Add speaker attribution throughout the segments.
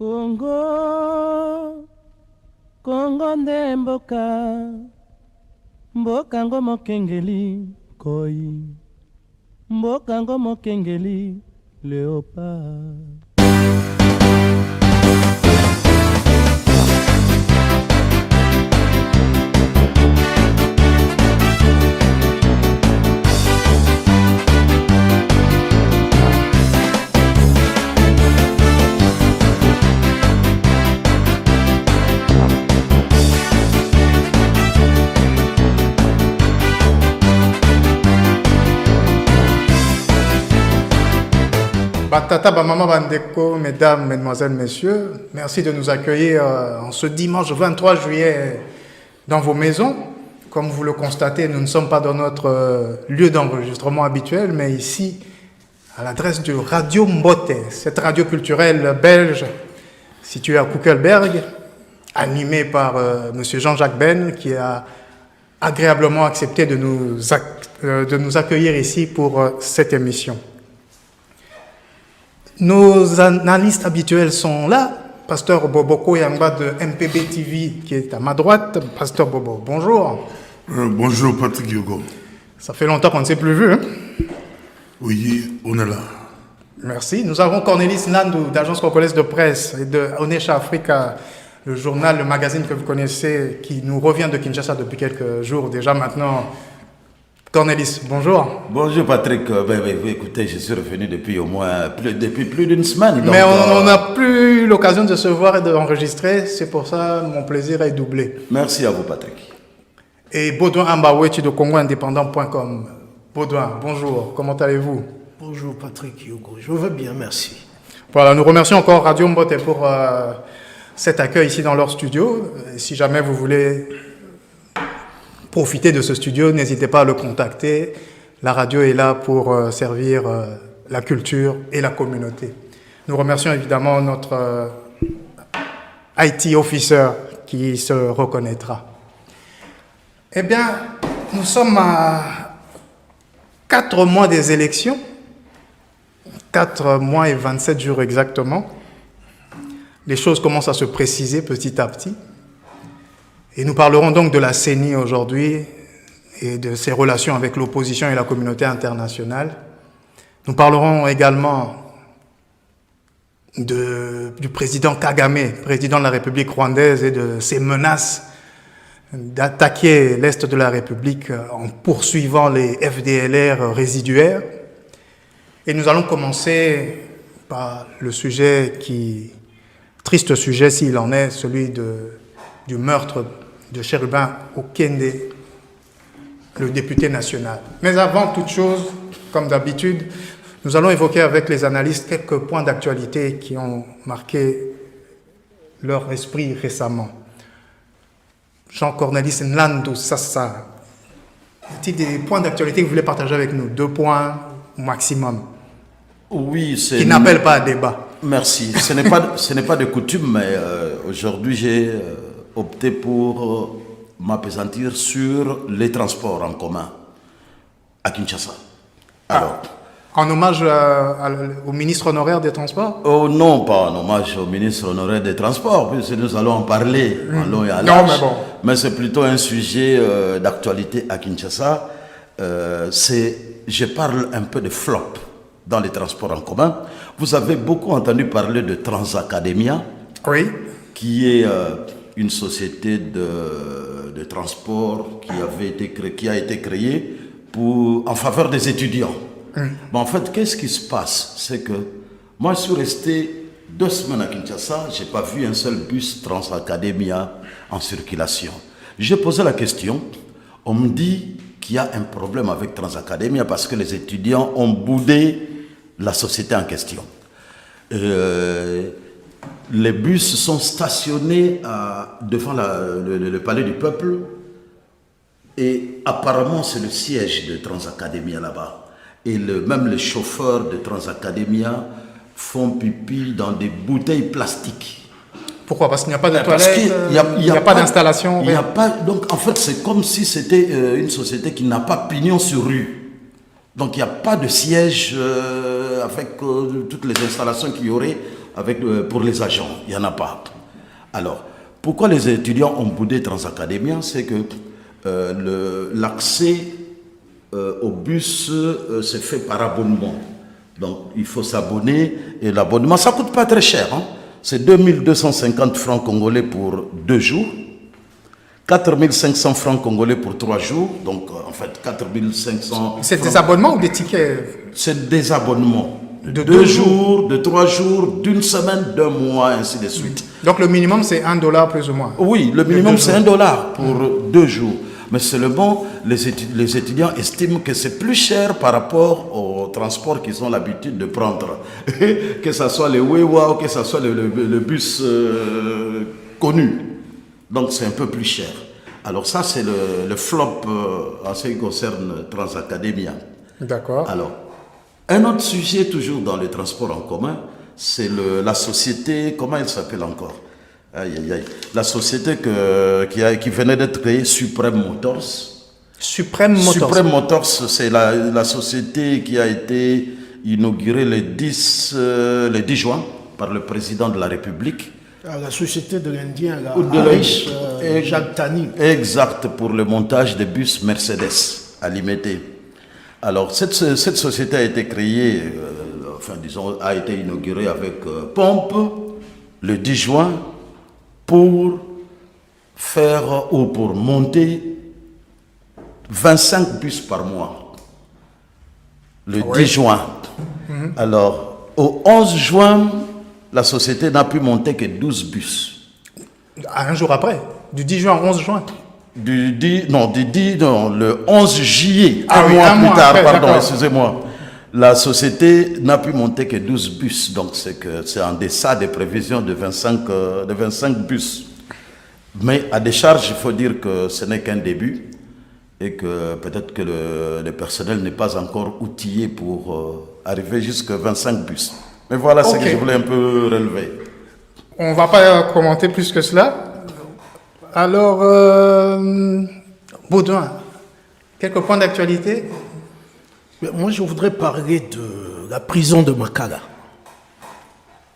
Speaker 1: Congo, Congo nde mboka, mboka ngo mokengeli koi, mboka ngo mokengeli léopard.
Speaker 2: Batata, Bamama, Bandeko, mesdames, mesdemoiselles, messieurs, merci de nous accueillir en ce dimanche 23 juillet dans vos maisons. Comme vous le constatez, nous ne sommes pas dans notre lieu d'enregistrement habituel, mais ici, à l'adresse de Radio Mbote, cette radio culturelle belge située à Kuckelberg, animée par M. Jean-Jacques Ben, qui a agréablement accepté de nous accueillir ici pour cette émission. Nos analystes habituels sont là. Pasteur Bobo Koyamba de MPB TV qui est à ma droite. Pasteur Bobo, bonjour.
Speaker 3: Bonjour Patrick Yogo.
Speaker 2: Ça fait longtemps qu'on ne s'est plus vu. Hein?
Speaker 3: Oui, on est là.
Speaker 2: Merci. Nous avons Cornelis Nandou d'Agence Congolaise de Presse et de Onesha Africa, le journal, le magazine que vous connaissez, qui nous revient de Kinshasa depuis quelques jours déjà maintenant. Cornelis, bonjour.
Speaker 4: Bonjour Patrick. Écoutez, je suis revenu depuis depuis plus d'une semaine.
Speaker 2: Donc, mais on n'a plus l'occasion de se voir et d'enregistrer, c'est pour ça mon plaisir est doublé.
Speaker 4: Merci à vous Patrick.
Speaker 2: Et Baudouin Ambaouechi de CongoIndépendant.com. Baudouin, bonjour, comment allez-vous?
Speaker 5: Bonjour Patrick Yogo, je vais bien, merci.
Speaker 2: Voilà, nous remercions encore Radio Mbote pour cet accueil ici dans leur studio. Si jamais vous voulez profiter de ce studio, n'hésitez pas à le contacter. La radio est là pour servir la culture et la communauté. Nous remercions évidemment notre IT officer qui se reconnaîtra. Eh bien, nous sommes à 4 mois des élections, 4 mois et 27 jours exactement. Les choses commencent à se préciser petit à petit. Et nous parlerons donc de la CENI aujourd'hui et de ses relations avec l'opposition et la communauté internationale. Nous parlerons également du président Kagame, président de la République rwandaise, et de ses menaces d'attaquer l'Est de la République en poursuivant les FDLR résiduaires. Et nous allons commencer par le sujet triste sujet s'il en est, celui du meurtre de Chérubin Okende, le député national. Mais avant toute chose, comme d'habitude, nous allons évoquer avec les analystes quelques points d'actualité qui ont marqué leur esprit récemment. Jean-Cornelis Nandou Sassa, y a-t-il des points d'actualité que vous voulez partager avec nous? 2 points au maximum.
Speaker 4: Oui,
Speaker 2: qui n'appellent pas à débat.
Speaker 4: Merci. Ce n'est pas de coutume, mais aujourd'hui j'ai opté pour m'appesantir sur les transports en commun à Kinshasa. Alors,
Speaker 2: en hommage au ministre honoraire des Transports?
Speaker 4: Oh non, pas en hommage au ministre honoraire des Transports, puisque nous allons en parler en long et en large.
Speaker 2: Mais bon.
Speaker 4: Mais c'est plutôt un sujet d'actualité à Kinshasa. Je parle un peu de flop dans les transports en commun. Vous avez beaucoup entendu parler de Transacademia,
Speaker 2: oui,
Speaker 4: qui est une société de transport qui a été créée en faveur des étudiants. Bon, en fait, qu'est-ce qui se passe? C'est que moi, je suis resté 2 semaines à Kinshasa, je n'ai pas vu un seul bus Transacademia en circulation. J'ai posé la question, on me dit qu'il y a un problème avec Transacademia parce que les étudiants ont boudé la société en question. Les bus sont stationnés devant le palais du peuple et apparemment c'est le siège de Transacademia là-bas. Et même les chauffeurs de Transacademia font pipi dans des bouteilles plastiques.
Speaker 2: Pourquoi? Parce qu'il n'y a pas de toilettes, il n'y a pas d'installation.
Speaker 4: Donc en fait c'est comme si c'était une société qui n'a pas pignon sur rue. Donc il n'y a pas de siège avec toutes les installations qu'il y aurait pour les agents, il n'y en a pas. Alors, pourquoi les étudiants ont boudé Transacadémia? C'est que l'accès au bus se fait par abonnement. Donc, il faut s'abonner et l'abonnement, ça ne coûte pas très cher. Hein. C'est 2250 francs congolais pour 2 jours, 4500 francs congolais pour 3 jours. Donc, en fait, 4500.
Speaker 2: C'est des abonnements ou des tickets?
Speaker 4: C'est des abonnements.
Speaker 2: De
Speaker 4: 2 jours, de 3 jours, d'1 semaine, d'1 mois, ainsi de suite.
Speaker 2: Donc, le minimum, c'est $1 plus ou moins.
Speaker 4: Oui, le minimum, c'est $1 pour 2 jours. Mais seulement, les étudiants estiment que c'est plus cher par rapport aux transports qu'ils ont l'habitude de prendre. Que ce soit les Wewa ou que ce soit le bus connu. Donc, c'est un peu plus cher. Alors ça, c'est le flop en ce qui concerne Transacadémia.
Speaker 2: D'accord.
Speaker 4: Alors, un autre sujet, toujours dans les transports en commun, c'est la société, comment elle s'appelle encore? Aïe, aïe, aïe. La société qui venait d'être créée, Supreme Motors.
Speaker 2: Supreme Motors.
Speaker 4: Supreme Motors, c'est la société qui a été inaugurée le 10 juin par le président de la République.
Speaker 5: La société de l'Indien,
Speaker 4: Jacques Tani. Exact, pour le montage des bus Mercedes à Limité. Alors, cette société a été créée, a été inaugurée avec pompe le 10 juin pour monter 25 bus par mois. Le 10 juin. Alors, au 11 juin, la société n'a pu monter que 12 bus.
Speaker 2: Un jour après, du 10 juin au 11 juin.
Speaker 4: Le 11 juillet,
Speaker 2: un mois plus tard,
Speaker 4: pardon, excusez-moi. La société n'a pu monter que 12 bus, donc c'est en deçà des prévisions de 25 bus. Mais à décharge, il faut dire que ce n'est qu'un début et que peut-être que le personnel n'est pas encore outillé pour arriver jusqu'à 25 bus. Mais voilà ce que je voulais un peu relever.
Speaker 2: On ne va pas commenter plus que cela. Alors, Baudouin, quelques points d'actualité?
Speaker 5: Moi, je voudrais parler de la prison de Makala.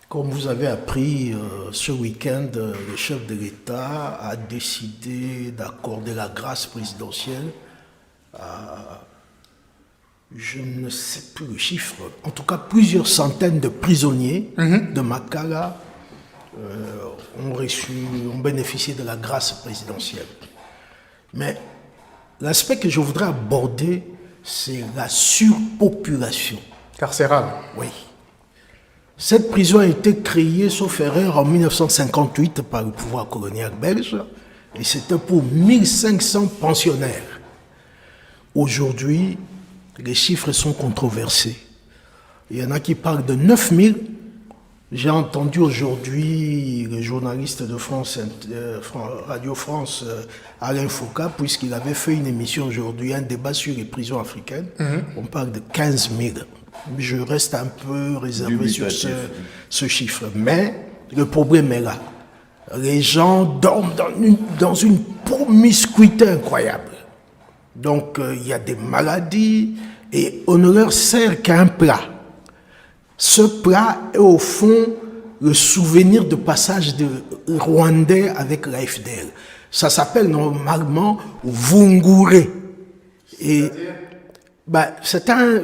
Speaker 5: Comme vous avez appris, ce week-end, le chef de l'État a décidé d'accorder la grâce présidentielle à, je ne sais plus le chiffre, en tout cas plusieurs centaines de prisonniers de Makala ont bénéficié de la grâce présidentielle. Mais l'aspect que je voudrais aborder, c'est la surpopulation.
Speaker 2: Carcérale.
Speaker 5: Oui. Cette prison a été créée, sauf erreur, en 1958 par le pouvoir colonial belge, et c'était pour 1500 pensionnaires. Aujourd'hui, les chiffres sont controversés. Il y en a qui parlent de 9000. J'ai entendu aujourd'hui le journaliste de Radio France, Alain Foucault, puisqu'il avait fait une émission aujourd'hui, un débat sur les prisons africaines. On parle de 15 000. Je reste un peu réservé sur ce chiffre. Mais le problème est là. Les gens dorment dans une promiscuité incroyable. Donc, il y a des maladies et on ne leur sert qu'un plat. Ce plat est au fond le souvenir de passage de Rwandais avec la FDL. Ça s'appelle normalement Vungure. Et c'est un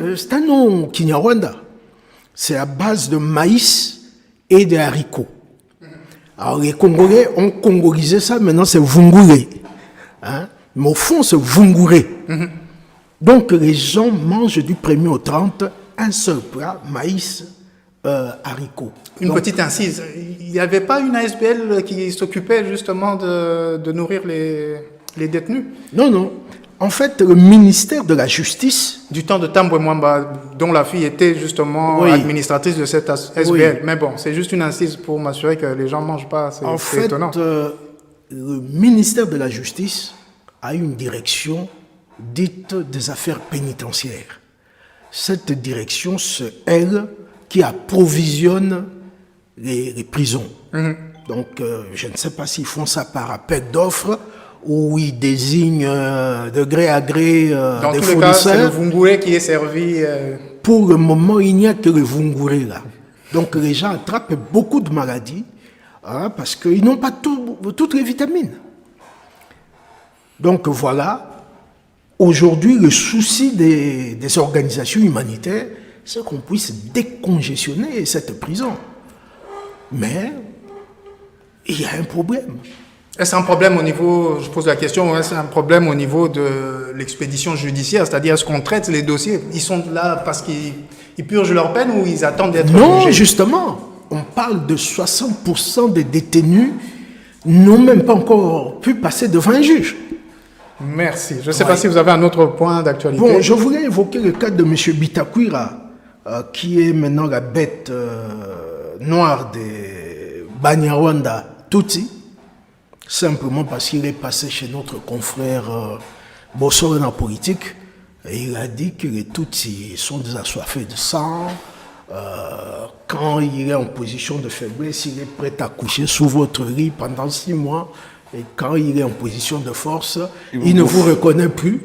Speaker 5: nom kinyarwanda. C'est à base de maïs et de haricots. Alors les Congolais ont congolisé ça, maintenant c'est Vungure. Hein? Mais au fond c'est Vungure. Donc les gens mangent du 1er au 30 un seul plat, maïs, haricots.
Speaker 2: Une petite incise. Il n'y avait pas une ASBL qui s'occupait justement de nourrir les détenus?
Speaker 5: Non. En fait, le ministère de la Justice...
Speaker 2: Du temps de Tambwe Mwamba, dont la fille était justement administratrice de cette SBL. Oui. Mais bon, c'est juste une incise pour m'assurer que les gens ne mangent pas. C'est étonnant.
Speaker 5: Le ministère de la Justice a une direction dite des affaires pénitentiaires. Cette direction, c'est elle qui approvisionne les prisons. Donc, je ne sais pas s'ils font ça par appel d'offres ou ils désignent de gré à gré des fournisseurs.
Speaker 2: Dans tous les cas, c'est le Vungure qui est servi.
Speaker 5: Pour le moment, il n'y a que le Vungure là. Donc les gens attrapent beaucoup de maladies parce qu'ils n'ont pas toutes les vitamines. Donc voilà, aujourd'hui le souci des organisations humanitaires, c'est qu'on puisse décongestionner cette prison. Mais il y a un problème.
Speaker 2: Est-ce un problème au niveau, je pose la question, est-ce un problème au niveau de l'expédition judiciaire? C'est-à-dire, est-ce qu'on traite les dossiers? Ils sont là parce qu'ils purgent leur peine ou ils attendent d'être jugés?
Speaker 5: Non, justement, on parle de 60% des détenus n'ont même pas encore pu passer devant un juge.
Speaker 2: Merci. Je ne sais pas si vous avez un autre point d'actualité.
Speaker 5: Bon, je voulais évoquer le cas de M. Bitakwira, qui est maintenant la bête noire des Banyarwanda Tutsi, simplement parce qu'il est passé chez notre confrère Bossoro en politique, et il a dit que les Tutsis sont des assoiffés de sang. Quand il est en position de faiblesse, il est prêt à coucher sous votre lit pendant 6 mois. Et quand il est en position de force, il ne vous reconnaît plus.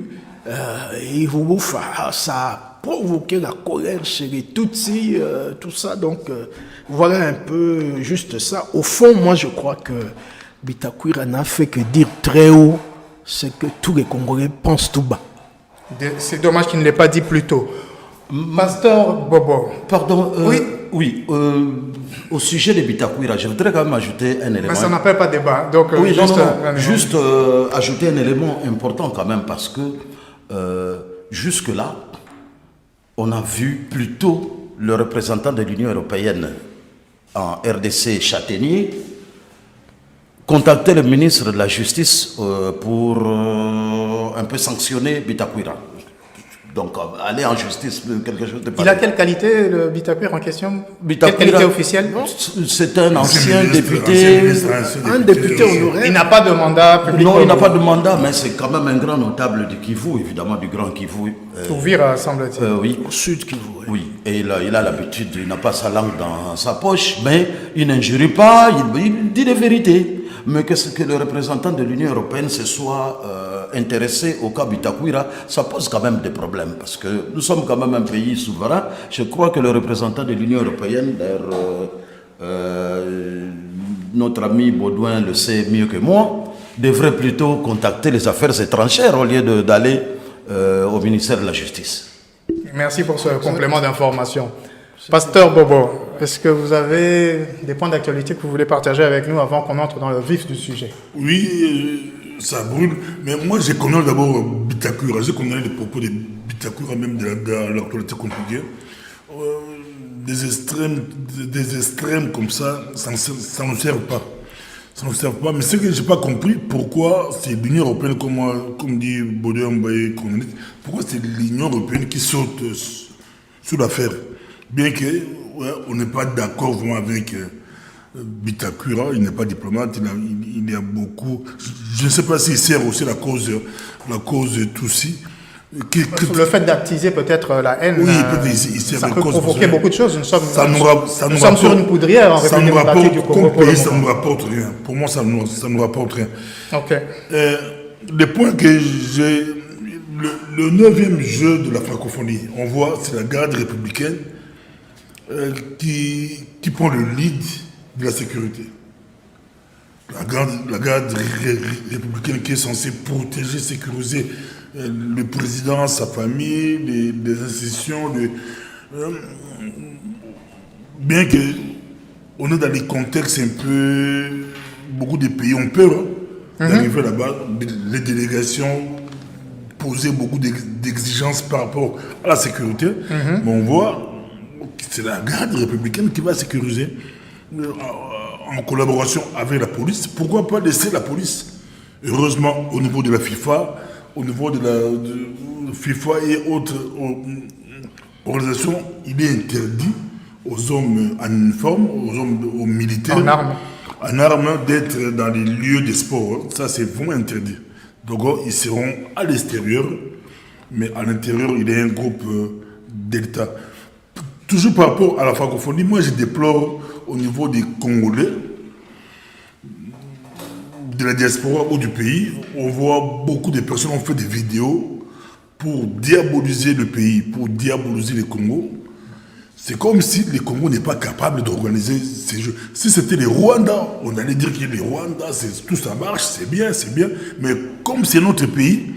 Speaker 5: Il vous bouffe. Ça a provoqué la colère chez les Tutsis, tout ça. Donc, voilà un peu juste ça. Au fond, moi, je crois que Bitakwira n'a fait que dire très haut ce que tous les Congolais pensent tout bas.
Speaker 2: C'est dommage qu'il ne l'ait pas dit plus tôt. Pasteur Bobo.
Speaker 4: Pardon,
Speaker 2: oui.
Speaker 4: Au sujet de Bitakwira, je voudrais quand même ajouter un élément.
Speaker 2: Mais ça n'appelle pas débat. Donc,
Speaker 4: oui, juste ajouter un élément important quand même, parce que jusque-là, on a vu plutôt le représentant de l'Union européenne en RDC Châtaignier contacter le ministre de la Justice pour un peu sanctionner Bitakwira. Donc, aller en justice, quelque chose de pareil.
Speaker 2: Il a quelle qualité, le Bitakwira en question? Quelle qualité officielle?
Speaker 4: C'est un ancien député.
Speaker 5: Un député honoraire.
Speaker 2: Il n'a pas de mandat public.
Speaker 4: Non, il n'a pas de mandat, mais c'est quand même un grand notable du Kivu, évidemment, du Grand Kivu.
Speaker 2: Ouvira, semble-t-il.
Speaker 4: Oui.
Speaker 5: Au sud Kivu.
Speaker 4: Oui, et il a l'habitude, il n'a pas sa langue dans sa poche, mais il n'injurie pas, il dit des vérités. Mais que le représentant de l'Union européenne se soit intéressé au cas Bitakwira, ça pose quand même des problèmes, parce que nous sommes quand même un pays souverain. Je crois que le représentant de l'Union européenne, notre ami Baudouin le sait mieux que moi, devrait plutôt contacter les affaires étrangères au lieu d'aller au ministère de la Justice.
Speaker 2: Merci pour ce complément d'information. Pasteur Bobo, est-ce que vous avez des points d'actualité que vous voulez partager avec nous avant qu'on entre dans le vif du sujet?
Speaker 3: Oui, ça brûle, mais moi je connais d'abord Bitakwira, je connais les propos de Bitakwira, même de l'actualité compliquée. Des extrêmes comme ça ne sert pas. Ça ne sert pas, mais ce que je n'ai pas compris, pourquoi c'est l'Union européenne, comme dit Baudouin Mbaye, pourquoi c'est l'Union européenne qui saute sur l'affaire? Bien qu'on n'est pas d'accord vraiment avec Bitakwira, il n'est pas diplomate, il y a beaucoup. Je ne sais pas s'il sert aussi la cause Tutsi.
Speaker 2: Le fait d'attiser peut-être la haine,
Speaker 3: oui, ça
Speaker 2: peut provoquer beaucoup de choses. Nous sommes sur une poudrière en République démocratique du Congo.
Speaker 3: Comme pays, ça ne nous rapporte rien. Pour moi, ça ne nous rapporte rien.
Speaker 2: Ok.
Speaker 3: Le point que j'ai, le 9e jeu de la francophonie, on voit, c'est la garde républicaine qui prend le lead de la sécurité. La garde républicaine qui est censée protéger, sécuriser le président, sa famille, les institutions. Bien qu'on est dans des contextes un peu... Beaucoup de pays ont peur d'arriver là-bas. Les délégations posaient beaucoup d'exigences par rapport à la sécurité. Mais on voit que c'est la garde républicaine qui va sécuriser en collaboration avec la police. Pourquoi pas laisser la police? Heureusement, au niveau de la FIFA, au niveau de la FIFA et autres organisations, il est interdit aux hommes en uniforme, aux militaires, en armes, d'être dans les lieux de sport. Ça, c'est vraiment interdit. Donc, ils seront à l'extérieur, mais à l'intérieur, il y a un groupe Delta. Toujours par rapport à la francophonie, moi, je déplore au niveau des Congolais, de la diaspora ou du pays, on voit beaucoup de personnes ont fait des vidéos pour diaboliser le pays, pour diaboliser le Congo. C'est comme si le Congo n'est pas capable d'organiser ces jeux. Si c'était les Rwanda, on allait dire que les Rwanda, tout ça marche, c'est bien. Mais comme c'est notre pays,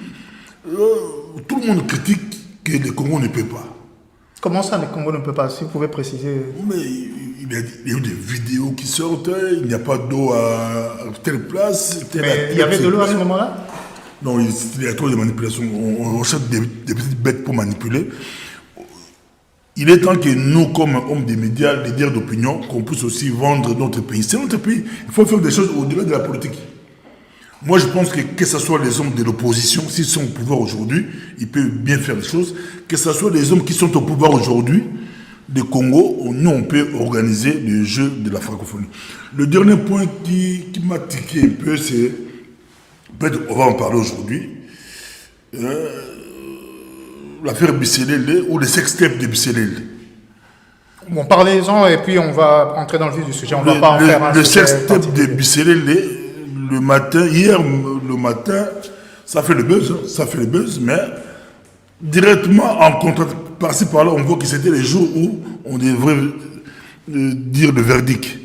Speaker 3: tout le monde critique que le Congo ne peut pas.
Speaker 2: Comment ça, le Congo ne peut pas? Si vous pouvez préciser.
Speaker 3: Mais il y a eu des vidéos qui sortent, il n'y a pas d'eau à telle place.
Speaker 2: Mais il y avait de l'eau à ce moment-là?
Speaker 3: Non, il y a trop de manipulations. On cherche des petites bêtes pour manipuler. Il est temps que nous, comme hommes des médias, leaders d'opinion, qu'on puisse aussi vendre notre pays. C'est notre pays. Il faut faire des choses au-delà de la politique. Moi, je pense que ce soit les hommes de l'opposition, s'ils sont au pouvoir aujourd'hui, ils peuvent bien faire les choses. Que ce soit les hommes qui sont au pouvoir aujourd'hui, du Congo, nous, on peut organiser les Jeux de la francophonie. Le dernier point qui m'a tiqué un peu, c'est... Peut-être on va en parler aujourd'hui. L'affaire Bisselele ou le sextape de Bisselele.
Speaker 2: Bon, parlez-en et puis on va entrer dans le vif du sujet. On va pas en faire un
Speaker 3: le
Speaker 2: sujet
Speaker 3: sextape de
Speaker 2: particulier.
Speaker 3: Bisselele, hier le matin, ça fait le buzz, mais directement en contact, par-ci par-là, on voit que c'était les jours où on devrait dire le verdict.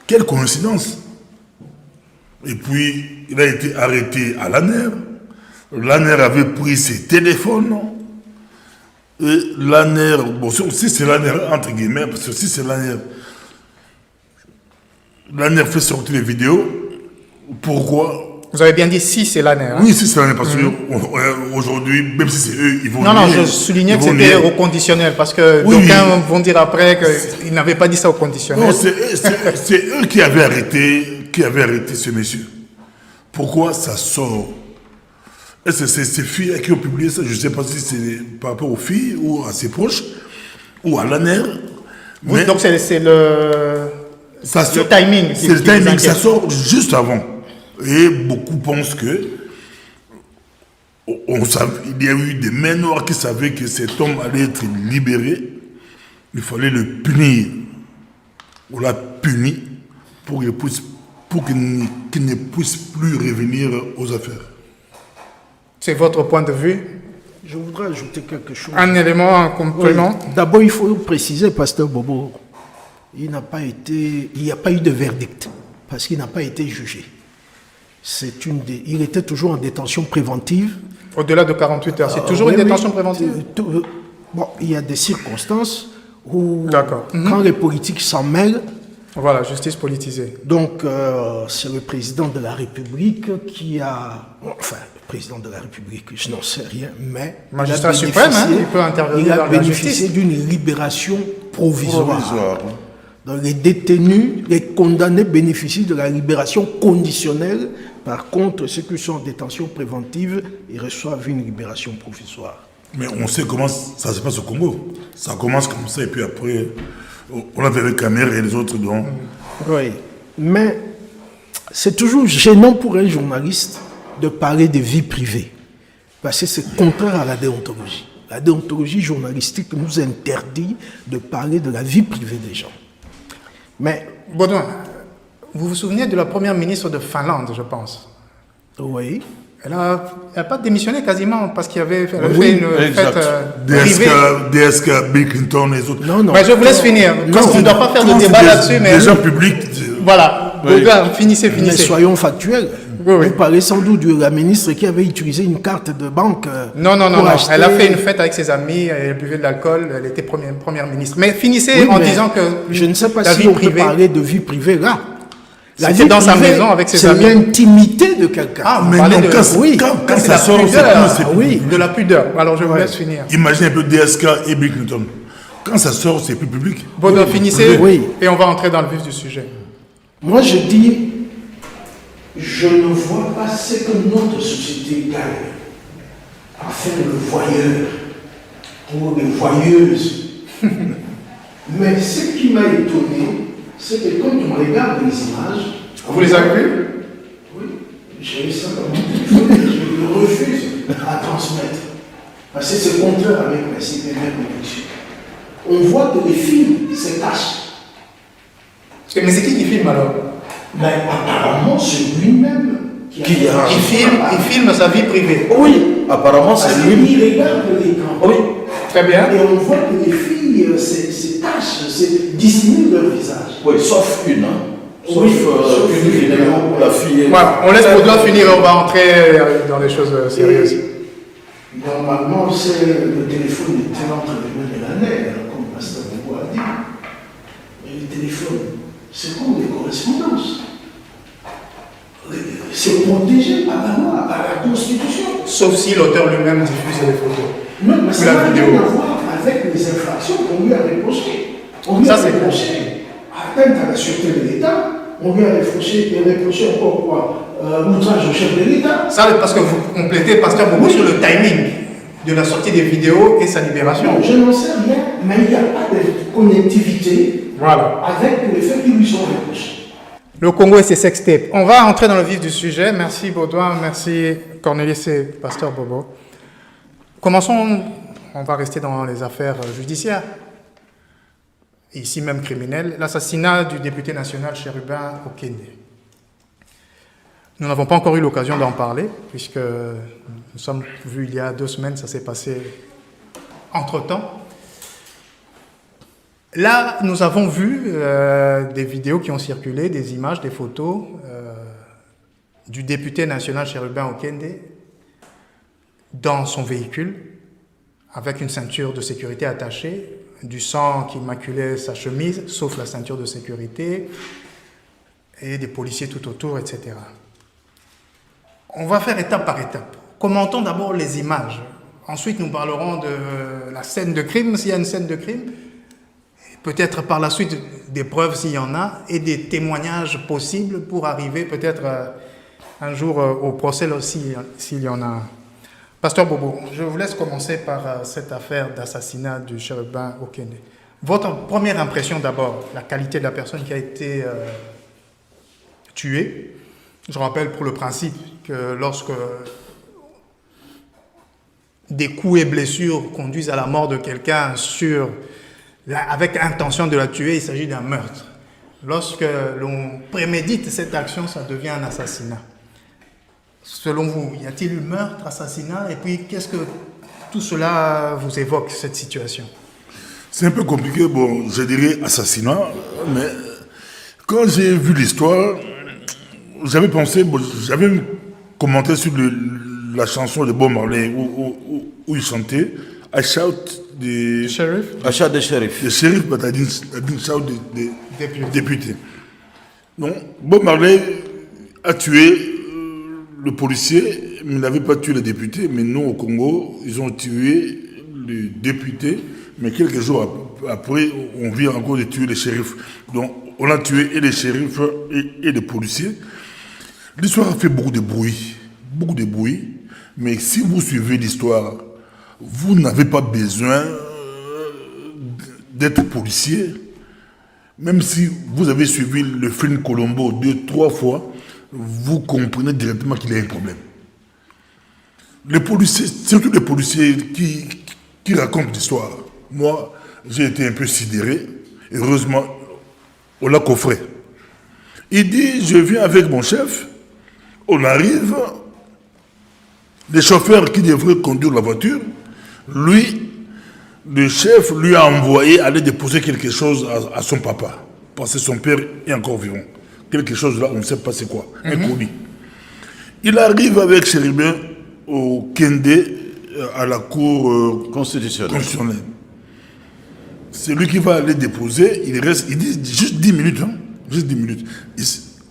Speaker 3: Quelle coïncidence! Et puis, il a été arrêté à l'ANER. L'ANER avait pris ses téléphones. Et l'ANER, bon, si c'est l'ANER, entre guillemets, parce que si c'est l'ANER fait sortir les vidéos, pourquoi?
Speaker 2: Vous avez bien dit si c'est l'ANER. Hein?
Speaker 3: Oui, si c'est l'ANER, parce qu'aujourd'hui, même si c'est eux, ils vont...
Speaker 2: Non, je soulignais que c'était au conditionnel, parce que d'aucuns vont dire après qu'ils n'avaient pas dit ça au conditionnel.
Speaker 3: Non, c'est eux qui avaient arrêté ce monsieur. Pourquoi ça sort? Est-ce que c'est ces filles qui ont publié ça? Je ne sais pas si c'est par rapport aux filles ou à ses proches ou à l'ANER.
Speaker 2: Oui, donc c'est le timing.
Speaker 3: C'est le timing, ça sort juste avant. Et beaucoup pensent que il y a eu des mains noires qui savaient que cet homme allait être libéré. Il fallait le punir. On l'a puni pour qu'il ne puisse plus revenir aux affaires.
Speaker 2: C'est votre point de vue?
Speaker 5: Je voudrais ajouter quelque chose.
Speaker 2: Un élément en complément?
Speaker 5: Oui. D'abord, il faut préciser, Pasteur Bobo, il n'y a pas eu de verdict, parce qu'il n'a pas été jugé. Il était toujours en détention préventive.
Speaker 2: Au-delà de 48 heures, c'est toujours une détention préventive?
Speaker 5: Bon, il y a des circonstances où,
Speaker 2: D'accord.
Speaker 5: quand les politiques s'en mêlent,
Speaker 2: voilà, justice politisée.
Speaker 5: donc c'est le président de la République qui a... Enfin, le président de la République, je n'en sais rien, mais...
Speaker 2: Magistrat suprême, hein, il peut intervenir dans la justice.
Speaker 5: Il a bénéficié d'une libération provisoire. Donc les détenus, les condamnés bénéficient de la libération conditionnelle. Par contre, ceux qui sont en détention préventive, ils reçoivent une libération provisoire.
Speaker 3: Mais on sait comment ça se passe au Congo. Ça commence comme ça et puis après, on a vu avec Camer et les autres. Donc...
Speaker 5: Oui, mais c'est toujours gênant pour un journaliste de parler de vie privée. Parce que c'est contraire à la déontologie. La déontologie journalistique nous interdit de parler de la vie privée des gens. Mais...
Speaker 2: Baudouin, vous vous souvenez de la première ministre de Finlande, je pense?
Speaker 5: Oui.
Speaker 2: Elle n'a pas démissionné quasiment parce qu'il avait fait une fête privée.
Speaker 3: DSK, Bill Clinton et les autres.
Speaker 5: Non.
Speaker 2: Mais je vous laisse finir. On ne doit pas faire de débat là-dessus. Mais...
Speaker 3: Les gens publics.
Speaker 2: Voilà. Baudouin, finissez.
Speaker 5: Mais soyons factuels.
Speaker 2: Oui.
Speaker 5: Vous parlez sans doute de la ministre qui avait utilisé une carte de banque.
Speaker 2: Non. Elle a fait une fête avec ses amis, elle buvait de l'alcool, elle était première ministre. Mais finissez en disant que
Speaker 5: je ne sais pas
Speaker 2: la
Speaker 5: si
Speaker 2: vie
Speaker 5: on
Speaker 2: privée...
Speaker 5: peut parler de vie privée là.
Speaker 2: C'était dans sa maison avec ses amis.
Speaker 5: C'est l'intimité de quelqu'un.
Speaker 2: Ah,
Speaker 3: mais
Speaker 2: parlez
Speaker 3: non,
Speaker 2: de...
Speaker 3: quand ça sort,
Speaker 2: de la pudeur. Alors je vous laisse finir.
Speaker 3: Imaginez un peu DSK et Bill Clinton. Quand ça sort, c'est plus public.
Speaker 2: Baudouin, finissez
Speaker 5: oui.
Speaker 2: Et on va entrer dans le vif du sujet.
Speaker 5: Moi, je dis, je ne vois pas ce que notre société gagne à faire le voyeur ou les voyeuses. Mais ce qui m'a étonné, c'est que quand on regarde les images...
Speaker 2: Vous les avez vues?
Speaker 5: Oui, j'ai eu ça dans mon téléphone et je le refuse à transmettre. Parce que c'est contraire avec le principe de reproduction. On voit que les films se cachent.
Speaker 2: Mais c'est qui filme alors?
Speaker 5: Mais apparemment, c'est lui-même qui
Speaker 2: filme sa vie privée.
Speaker 5: Oui.
Speaker 4: Apparemment, c'est
Speaker 5: Parce
Speaker 4: lui.
Speaker 5: qu'il regarde l'écran.
Speaker 4: Oui.
Speaker 2: Très bien.
Speaker 5: Et on voit que les filles, ces taches, dissimulent leur visage.
Speaker 4: Oui, sauf une. Hein. Sauf,
Speaker 5: Oui,
Speaker 4: une vidéo où la fille est...
Speaker 2: Voilà, on laisse Baudouin finir, on va entrer dans les choses sérieuses.
Speaker 5: Normalement, c'est le téléphone était entre les mains de la nerf, comme Pasteur Bobo a dit. Et le téléphone, c'est comme des correspondances. C'est protégé par la loi, par la Constitution.
Speaker 2: Sauf si l'auteur lui-même diffuse les photos.
Speaker 5: Non, mais ça
Speaker 2: la
Speaker 5: n'a
Speaker 2: vidéo.
Speaker 5: rien à voir avec les infractions qu'on lui a reprochées. On lui
Speaker 2: Ça,
Speaker 5: a
Speaker 2: c'est
Speaker 5: reproché atteinte à la sûreté de l'État. On lui a reproché encore quoi outrage au chef de l'État.
Speaker 2: Ça, parce que vous complétez, Pasteur Bobo, sur le timing de la sortie des vidéos et sa libération.
Speaker 5: Non, je n'en sais rien, mais il n'y a pas de connectivité
Speaker 2: Voilà.
Speaker 5: avec les faits qui lui sont reprochés.
Speaker 2: Le Congo et ses sextapes. On va entrer dans le vif du sujet. Merci Baudouin, merci Cornelis et Pasteur Bobo. Commençons, on va rester dans les affaires judiciaires, ici même criminelles. L'assassinat du député national Chérubin Okende. Nous n'avons pas encore eu l'occasion d'en parler, puisque nous sommes vus il y a 2 semaines, ça s'est passé entre-temps. Là, nous avons vu des vidéos qui ont circulé, des images, des photos du député national Chérubin Okende dans son véhicule, avec une ceinture de sécurité attachée, du sang qui maculait sa chemise, sauf la ceinture de sécurité, et des policiers tout autour, etc. On va faire étape par étape. Commentons d'abord les images. Ensuite, nous parlerons de la scène de crime, s'il y a une scène de crime, peut-être par la suite des preuves s'il y en a, et des témoignages possibles pour arriver peut-être un jour au procès aussi, s'il y en a. Pasteur Bobo, je vous laisse commencer par cette affaire d'assassinat du Chérubin Okende. Votre première impression d'abord, la qualité de la personne qui a été tuée. Je rappelle pour le principe que lorsque des coups et blessures conduisent à la mort de quelqu'un avec intention de la tuer, il s'agit d'un meurtre. Lorsque l'on prémédite cette action, ça devient un assassinat. Selon vous, y a-t-il eu meurtre, assassinat? Et puis, qu'est-ce que tout cela vous évoque, cette situation?
Speaker 3: C'est un peu compliqué, bon, je dirais assassinat, mais quand j'ai vu l'histoire, j'avais pensé, bon, j'avais commenté sur la chanson de Bob Marley où il chantait I shout the
Speaker 2: Sheriff?
Speaker 4: Achat des shérifs.
Speaker 3: the sheriff, but I didn't shout the
Speaker 2: Député.
Speaker 3: député. Donc, Bob Marley a tué le policier, mais il n'avait pas tué le député. Mais nous, au Congo, ils ont tué le député, mais quelques jours après, on vient encore de tuer les shérifs. Donc, on a tué et les shérifs et les policiers. L'histoire a fait beaucoup de bruit, mais si vous suivez l'histoire, vous n'avez pas besoin d'être policier. Même si vous avez suivi le film Colombo 2-3 fois, vous comprenez directement qu'il y a un problème. Les policiers, surtout les policiers qui racontent l'histoire. Moi, j'ai été un peu sidéré. Heureusement, on l'a coffré. Il dit, je viens avec mon chef, on arrive, les chauffeurs qui devraient conduire la voiture, lui, le chef lui a envoyé aller déposer quelque chose à son papa, parce que son père est encore vivant. Quelque chose là, on ne sait pas c'est quoi, un colis. Il arrive avec Chérubin au Kende, à la cour constitutionnelle. C'est lui qui va aller déposer, il dit juste 10 minutes, hein, juste 10 minutes.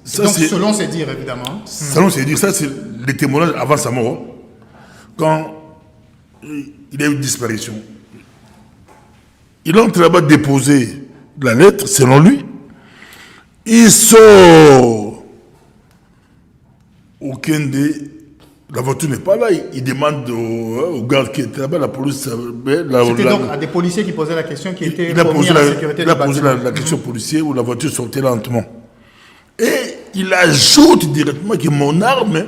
Speaker 3: Ça,
Speaker 2: donc, selon ses dires, évidemment.
Speaker 3: Selon ses dires, ça c'est les témoignages avant sa mort, quand il a eu une disparition. Il entre là-bas déposer la lettre, selon lui. Il sort au Kende, la voiture n'est pas là. Il demande au garde qui était là-bas, la police.
Speaker 2: C'était donc à des policiers qui posaient la question, qui étaient
Speaker 3: il a
Speaker 2: promis
Speaker 3: posé
Speaker 2: à la sécurité
Speaker 3: il a posé la question au policier où la voiture sortait lentement. Et il ajoute directement que mon arme,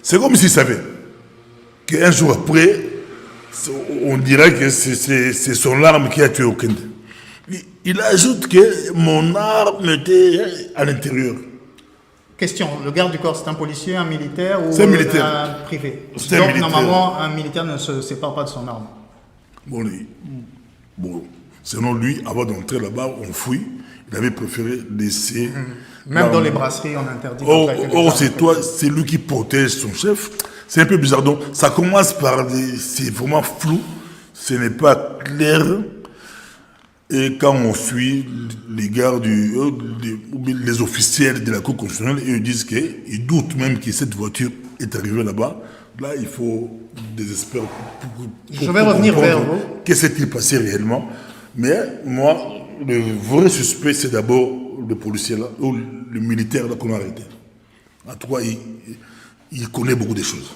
Speaker 3: c'est comme s'il savait qu'un jour après, on dirait que c'est son arme qui a tué Okende. Il ajoute que mon arme était à l'intérieur.
Speaker 2: Question, le garde du corps, c'est un policier, un militaire ou
Speaker 3: C'est un militaire.
Speaker 2: un privé?
Speaker 3: C'est un
Speaker 2: Donc,
Speaker 3: militaire.
Speaker 2: normalement, un militaire ne se sépare pas de son arme.
Speaker 3: Bon, selon lui, avant d'entrer là-bas, on fouille. Il avait préféré laisser...
Speaker 2: Même dans les brasseries, on interdit.
Speaker 3: C'est lui qui protège son chef. C'est un peu bizarre. Donc, ça commence par c'est vraiment flou. Ce n'est pas clair. Et quand on suit les gardes, les officiels de la Cour constitutionnelle, ils disent qu'ils doutent même que cette voiture est arrivée là-bas. Là, il faut des experts
Speaker 2: Je vais revenir vers vous.
Speaker 3: Qu'est-ce qui s'est passé réellement? Mais moi, le vrai suspect, c'est d'abord le policier là, ou le militaire là qu'on a arrêté. En tout cas, il connaît beaucoup de choses.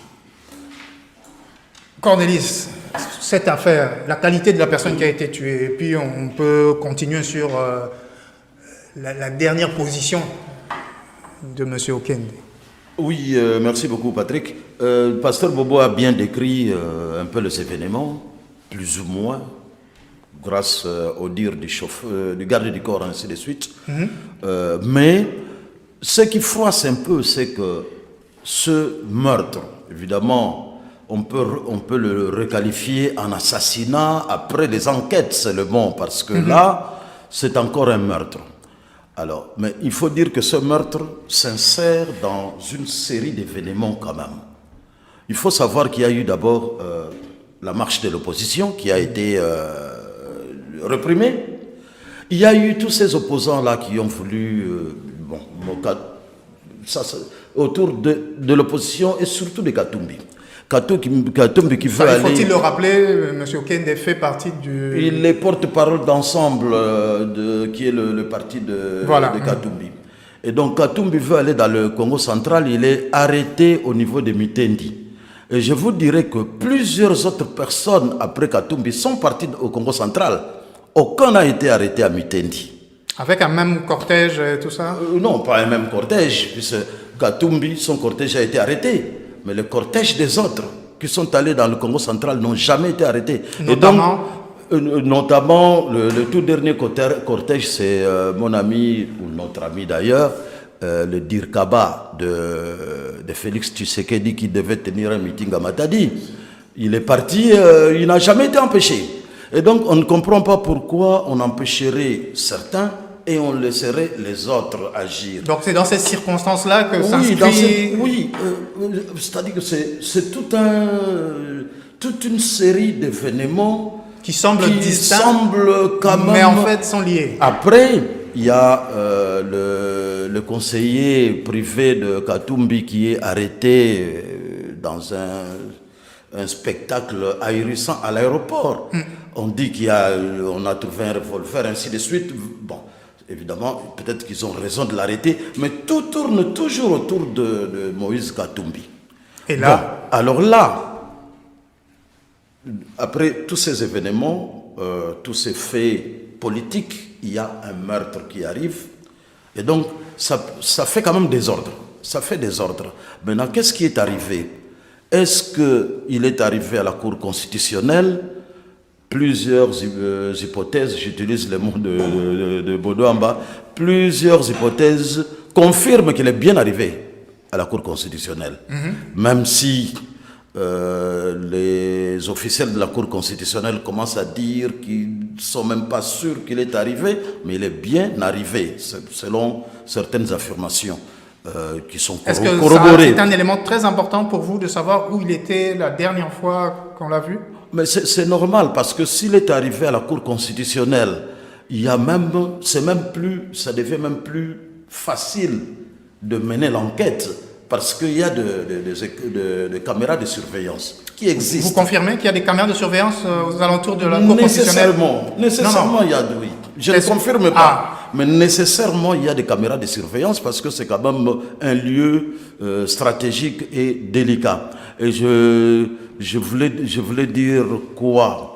Speaker 2: Cornelis, cette affaire, la qualité de la personne qui a été tuée, et puis on peut continuer sur la dernière position de M. Okende.
Speaker 4: Oui, merci beaucoup Patrick. Pasteur Bobo a bien décrit un peu les événements, plus ou moins, grâce au dire du chauffeur, du garde du corps, ainsi de suite. Mais ce qui froisse un peu, c'est que ce meurtre, évidemment, on peut le requalifier en assassinat après des enquêtes, c'est le bon, parce que là, c'est encore un meurtre. Alors, mais il faut dire que ce meurtre s'insère dans une série d'événements quand même. Il faut savoir qu'il y a eu d'abord la marche de l'opposition qui a été réprimée. Il y a eu tous ces opposants-là qui ont voulu, autour de l'opposition et surtout de Katumbi. Katumbi qui veut aller...
Speaker 2: Faut-il le rappeler, M. Okende fait partie du...
Speaker 4: Il est porte-parole d'ensemble qui est le parti de Katumbi. Et donc Katumbi veut aller dans le Congo central, il est arrêté au niveau de Mitendi. Et je vous dirais que plusieurs autres personnes après Katumbi sont parties au Congo central. Aucun n'a été arrêté à Mitendi.
Speaker 2: Avec un même cortège et tout ça?
Speaker 4: Non, pas un même cortège, puisque Katumbi, son cortège a été arrêté. Mais le cortège des autres qui sont allés dans le Congo central n'ont jamais été arrêtés.
Speaker 2: Notamment,
Speaker 4: et donc, notamment le tout dernier cortège, c'est mon ami, ou notre ami d'ailleurs, le Dirkaba de Félix Tshisekedi qui devait tenir un meeting à Matadi. Il est parti, il n'a jamais été empêché. Et donc on ne comprend pas pourquoi on empêcherait certains et on laisserait les autres agir.
Speaker 2: Donc c'est dans ces circonstances-là que s'inscrit...
Speaker 4: Oui, c'est-à-dire que c'est toute une série d'événements
Speaker 2: qui semblent distincts,
Speaker 4: quand même,
Speaker 2: mais en fait sont liés.
Speaker 4: Après, il y a le conseiller privé de Katumbi qui est arrêté dans un spectacle ahurissant à l'aéroport. On dit qu'on a trouvé un revolver, ainsi de suite. Bon, évidemment, peut-être qu'ils ont raison de l'arrêter, mais tout tourne toujours autour de Moïse Katumbi.
Speaker 2: Et là,
Speaker 4: bon, alors là, après tous ces événements, tous ces faits politiques, il y a un meurtre qui arrive. Et donc, ça fait quand même désordre. Ça fait désordre. Maintenant, qu'est-ce qui est arrivé? Est-ce qu'il est arrivé à la Cour constitutionnelle? Plusieurs hypothèses, j'utilise le mot de Bodoamba, plusieurs hypothèses confirment qu'il est bien arrivé à la Cour constitutionnelle. Même si les officiels de la Cour constitutionnelle commencent à dire qu'ils ne sont même pas sûrs qu'il est arrivé, mais il est bien arrivé, selon certaines affirmations qui sont corroborées.
Speaker 2: Est-ce que c'est un élément très important pour vous de savoir où il était la dernière fois qu'on l'a vu?
Speaker 4: Mais c'est normal, parce que s'il est arrivé à la Cour constitutionnelle, ça devient même plus facile de mener l'enquête, parce qu'il y a des caméras de surveillance qui existent.
Speaker 2: Vous confirmez qu'il y a des caméras de surveillance aux alentours de la Cour constitutionnelle?
Speaker 4: Nécessairement, il y a, oui. Je ne confirme pas, mais nécessairement, il y a des caméras de surveillance, parce que c'est quand même un lieu stratégique et délicat. Et je voulais dire quoi?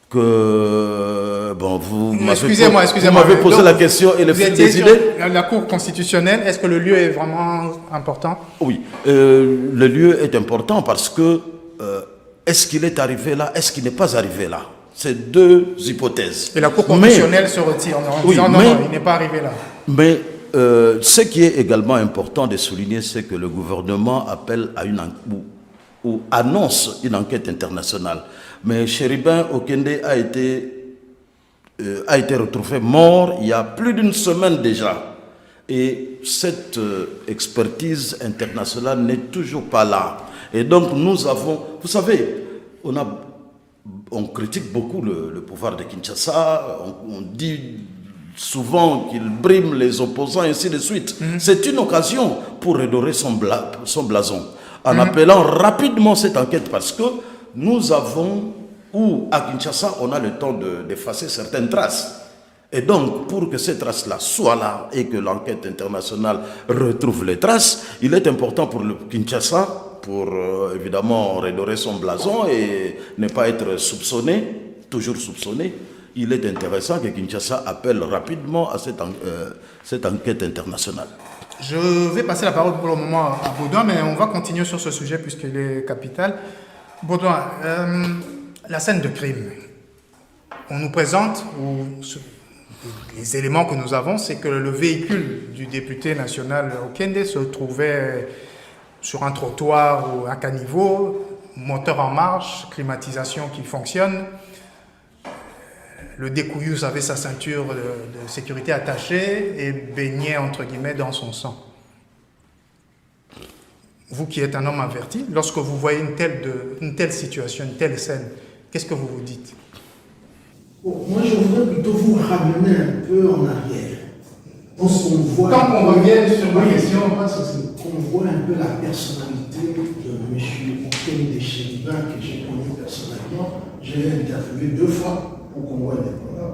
Speaker 4: Que bon, vous m'avez posé la question et le fil des idées.
Speaker 2: La Cour constitutionnelle, est-ce que le lieu est vraiment important?
Speaker 4: Oui, le lieu est important parce que est-ce qu'il est arrivé là? Est-ce qu'il n'est pas arrivé là? C'est deux hypothèses.
Speaker 2: Et la Cour constitutionnelle se retire en disant non, il n'est pas arrivé là.
Speaker 4: Mais ce qui est également important de souligner, c'est que le gouvernement appelle à ou annonce une enquête internationale. Mais Chérubin Okende a été retrouvé mort il y a plus d'une semaine déjà. Et cette expertise internationale n'est toujours pas là. Et donc nous avons, vous savez, on critique beaucoup le pouvoir de Kinshasa, on dit souvent qu'il brime les opposants et ainsi de suite. C'est une occasion pour redorer son blason, en appelant rapidement cette enquête, parce que nous avons, ou à Kinshasa, on a le temps d'effacer certaines traces. Et donc, pour que ces traces-là soient là et que l'enquête internationale retrouve les traces, il est important pour le Kinshasa, pour évidemment redorer son blason et ne pas être soupçonné, toujours soupçonné. Il est intéressant que Kinshasa appelle rapidement à cette enquête internationale.
Speaker 2: Je vais passer la parole pour le moment à Baudouin, mais on va continuer sur ce sujet puisqu'il est capital. Baudouin, la scène de crime, on nous présente, les éléments que nous avons, c'est que le véhicule du député national Okende se trouvait sur un trottoir ou un caniveau, moteur en marche, climatisation qui fonctionne. Le découillus avait sa ceinture de sécurité attachée et baignait entre guillemets dans son sang. Vous qui êtes un homme averti, lorsque vous voyez une telle situation, une telle scène, qu'est-ce que vous vous dites?
Speaker 5: Moi, je voudrais plutôt vous ramener un peu en arrière. Tant
Speaker 2: qu'on revienne sur ma question,
Speaker 5: qu'on voit un peu la personnalité de M. Okende Chérubin, que j'ai connu personnellement. Je l'ai interviewé 2 fois pour qu'on voit indépendant.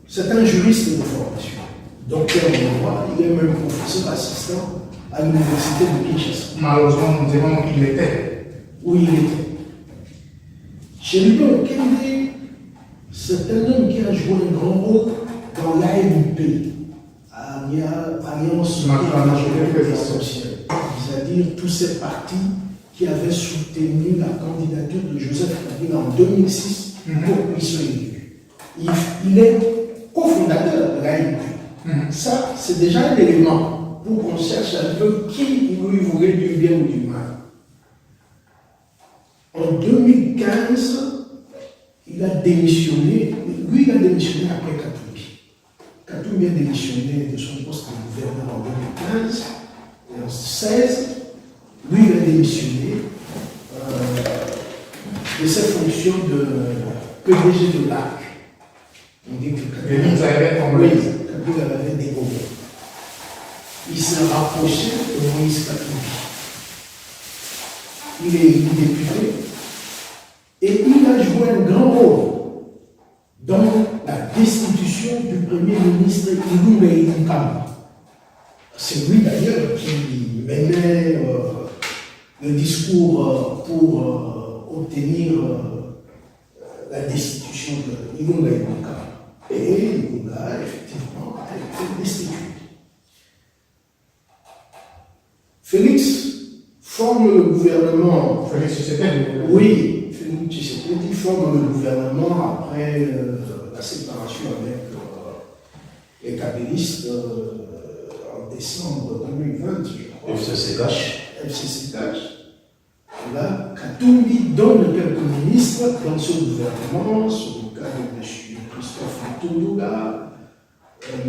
Speaker 5: C'est un juriste de formation. Docteur en droit, il est même professeur assistant à l'université de Kinshasa.
Speaker 2: Malheureusement, nous dirons qu'il l'était.
Speaker 5: Oui, il était. Chérubin Okende, c'est un homme qui a joué un grand rôle dans l'ANP, Alliance Sociale, c'est-à-dire tous ces partis qui avaient soutenu la candidature de Joseph Kabila en 2006 pour qu'il soit élu. Il est cofondateur de l'ANP. Ça, c'est déjà un élément pour qu'on cherche un peu qui lui voulait du bien ou du mal. En 2015, il a démissionné. Lui, il a démissionné après Katumbi. Katumbi a démissionné de son poste de gouverneur en 2015. Et en 2016, lui, il a démissionné de ses fonctions de PDG de l'AC. On dit que Katumbi avait dégommé. Il s'est rapproché de Moïse Katumbi. Il est élu député et il a joué un grand rôle dans la destitution du premier ministre Ilunga Nkamba. C'est lui d'ailleurs qui menait le discours pour obtenir la destitution de Ilunga Nkamba. Et Ilunga, effectivement, a été destitué. Félix forme le gouvernement.
Speaker 2: Félix Tshisekedi.
Speaker 5: Oui, Félix Tshisekedi forme le gouvernement après la séparation avec les kabylistes en décembre 2020, je crois. FCCH. Là, Katumbi donne quelques ministres dans ce gouvernement, sur le cas de M. Christophe Mutundula, M.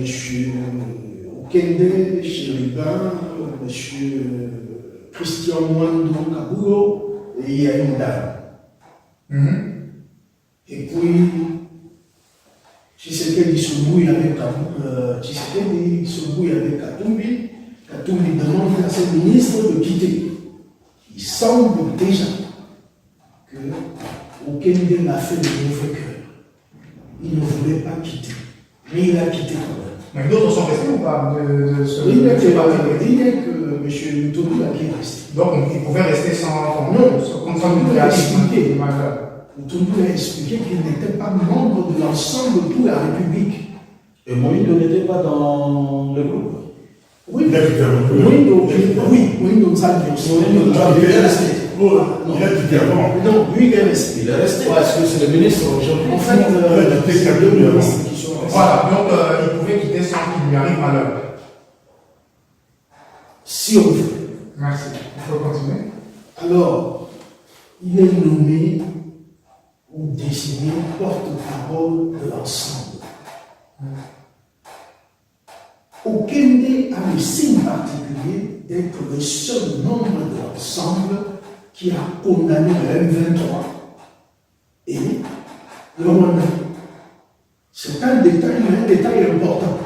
Speaker 5: Okende Chérubin, M. Christian Mwando Kabulo et Yaïnda. Et puis, Tshisekedi se brouille avec Katumbi. Katumbi demande à ses ministres de quitter. Il semble déjà que Okende l'a fait de mauvais cœur. Il ne voulait pas quitter, mais il a quitté quand même.
Speaker 2: Mais d'autres sont restés ou pas
Speaker 5: Il n'est que M. Mutundula qui est resté.
Speaker 2: Donc il pouvait rester sans...
Speaker 5: Non,
Speaker 2: Mutundula a expliqué.
Speaker 5: Mutundula a expliqué qu'il n'était pas membre de l'ensemble de la République.
Speaker 4: Et Moïdo n'était pas dans le groupe?
Speaker 5: Oui, il est resté.
Speaker 3: Il a quitté avant.
Speaker 5: Non, lui il est resté.
Speaker 4: Il est resté.
Speaker 5: Parce que c'est le ministre aujourd'hui. En fait, c'est les 2 ministres qui sont restés.
Speaker 2: Voilà, donc il pouvait quitter sans qu'il lui arrive malheur.
Speaker 5: Si on veut.
Speaker 2: Merci. Il faut continuer.
Speaker 5: Alors, il est nommé ou désigné porte-parole de l'ensemble. Okende a le signe particulier d'être le seul membre de l'ensemble qui a condamné le M23 et le Rwanda. C'est un détail, mais un détail important.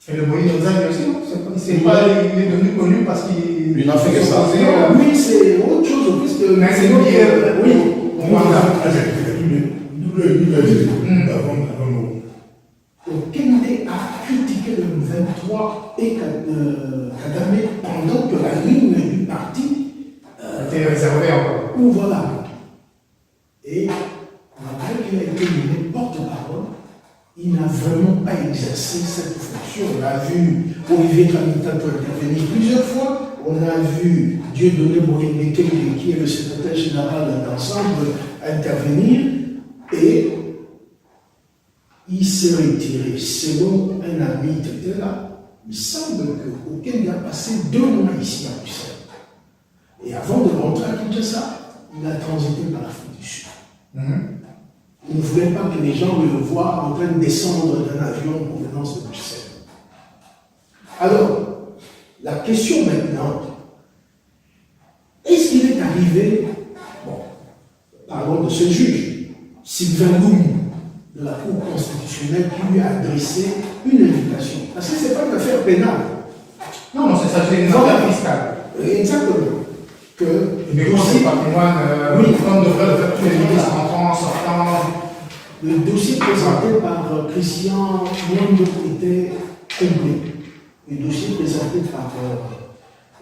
Speaker 2: Et le Moïse Nzambi aussi, non? Il est devenu connu parce qu'il...
Speaker 4: Il n'a fait que ça.
Speaker 5: Oui, c'est autre chose, puisque...
Speaker 2: Mais c'est lié.
Speaker 5: Oui. Okende a critiqué le 23 et Kagame pendant que la ligne du parti
Speaker 2: était réservée encore.
Speaker 5: ou voilà. Et malgré qu'il a été nommé porte-parole, il n'a vraiment pas exercé cette fonction. On a vu Olivier Kamita intervenir plusieurs fois. On a vu Dieudonné Moïse-Mekele, qui est le secrétaire général de l'ensemble, intervenir. Et il s'est retiré. Selon un ami qui était là, il semble qu'Okende a passé 2 mois ici à Bruxelles. Et avant de rentrer à Kinshasa, il a transité par l'Afrique du Sud. Il ne voulait pas que les gens le voient en train de descendre d'un avion en provenance de Bruxelles. Alors, la question maintenant, est-ce qu'il est arrivé, bon, parlons de ce juge, Sylvain Goum, de la Cour constitutionnelle, qui lui a adressé une invitation. Parce que ce n'est pas une affaire pénale.
Speaker 2: Non, c'est ça, c'est une affaire fiscale.
Speaker 5: Exactement. Que
Speaker 2: mais quand c'est patrimoine,
Speaker 5: oui,
Speaker 2: on devrait le faire tous les ministres entrant, sortant.
Speaker 5: Le dossier présenté par Christian Mondo était complet. Le dossier présenté par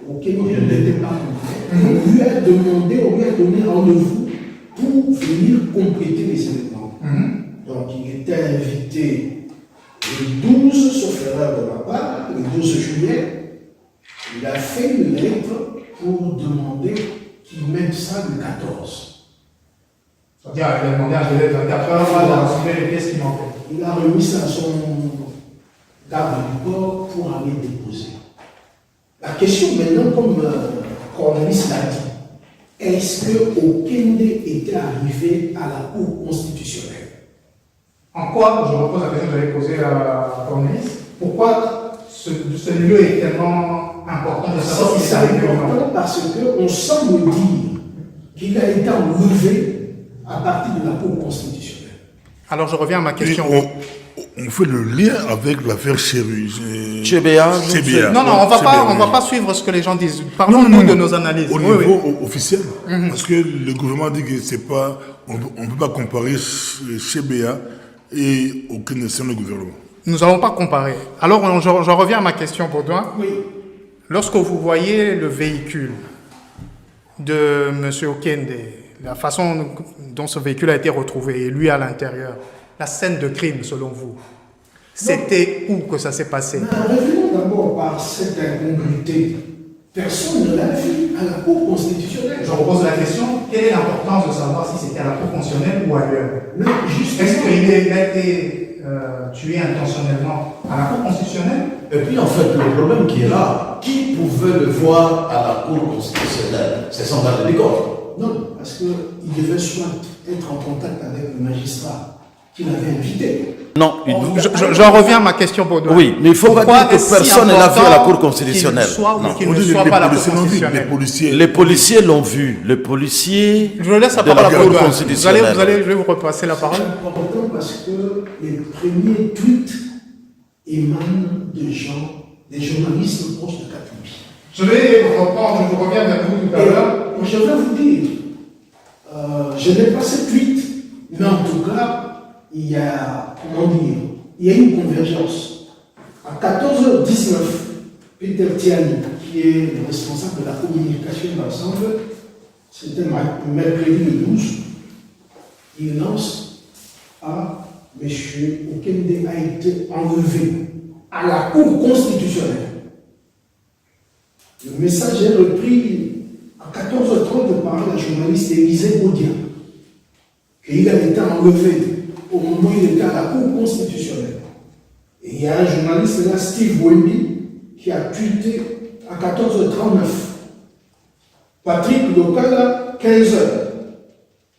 Speaker 5: Okende n'était pas complet. On lui a demandé, on lui a donné rendez-vous pour venir compléter les éléments. Donc il était invité le 12, sauf erreur de ma part, le 12 juillet. Il a fait une lettre pour demander qu'il mette ça le 14.
Speaker 2: C'est-à-dire, il a demandé un délai de 24 heures pour recevoir les pièces qui manquaient.
Speaker 5: Il a remis ça à son garde du corps pour aller déposer. La question maintenant, comme Cornelis l'a dit, est-ce que Okende était arrivé à la Cour constitutionnelle?
Speaker 2: En quoi, je repose la question que j'avais posée à Cornelis, pourquoi ce lieu est tellement important de savoir si c'est arrivé ou non?
Speaker 5: Parce qu'on semble dire qu'il a été enlevé à partir de la Cour constitutionnelle.
Speaker 2: Alors je reviens à ma question.
Speaker 3: On fait le lien avec l'affaire
Speaker 4: Chebea.
Speaker 2: Non, on ne va pas suivre ce que les gens disent. Parlons-nous de nos analyses.
Speaker 3: Au niveau officiel, parce que le gouvernement dit que c'est pas, on ne peut pas comparer Chebea et aucune nation de gouvernement.
Speaker 2: Nous n'allons pas comparer. Alors je reviens à ma question, Baudouin.
Speaker 5: Oui.
Speaker 2: Lorsque vous voyez le véhicule de M. Okende, la façon dont ce véhicule a été retrouvé et lui à l'intérieur, la scène de crime selon vous, c'était où que ça s'est passé?
Speaker 5: Revenons d'abord par cette incongruité. Personne ne l'a vu à la Cour constitutionnelle.
Speaker 2: Je repose la question, quelle est l'importance de savoir si c'était à la Cour constitutionnelle ou ailleurs?
Speaker 5: Non, justement.
Speaker 2: Est-ce qu'il a été tué intentionnellement à la Cour constitutionnelle?
Speaker 4: Et puis en fait, le problème qui est là, qui pouvait le voir à la Cour constitutionnelle? C'est son garde du corps.
Speaker 5: Non, parce qu'il devait soit être en contact avec le magistrat qu'il avait invité.
Speaker 4: Non,
Speaker 2: j'en reviens à ma question, Baudouin.
Speaker 4: Oui, mais il faut pas dire que personne ne l'a vu à la Cour constitutionnelle.
Speaker 2: Qu'il ne soit pas à la Cour constitutionnelle.
Speaker 4: Les policiers l'ont vu. Les policiers.
Speaker 2: Je laisse la parole à Baudouin. Je vais vous repasser la parole.
Speaker 5: C'est important parce que les premiers tweets émanent de gens, des journalistes proches de Katoumbi.
Speaker 2: Je vais reprendre, je reviens vers vous tout à l'heure.
Speaker 5: Je vais vous dire, je n'ai pas ces tweets, mais en tout cas, il y a une convergence. À 14h19, Peter Tiani, qui est le responsable de la communication de l'ensemble, c'était mercredi le 12, il lance à M. Okende a été enlevé à la Cour constitutionnelle. Le message est repris à 14h30 par la journaliste Élisée Audia, qu'il a été enlevé au moment où il était à la Cour constitutionnelle. Et il y a un journaliste là, Steve Wemby, qui a tweeté à 14h39. Patrick Lokala, 15h.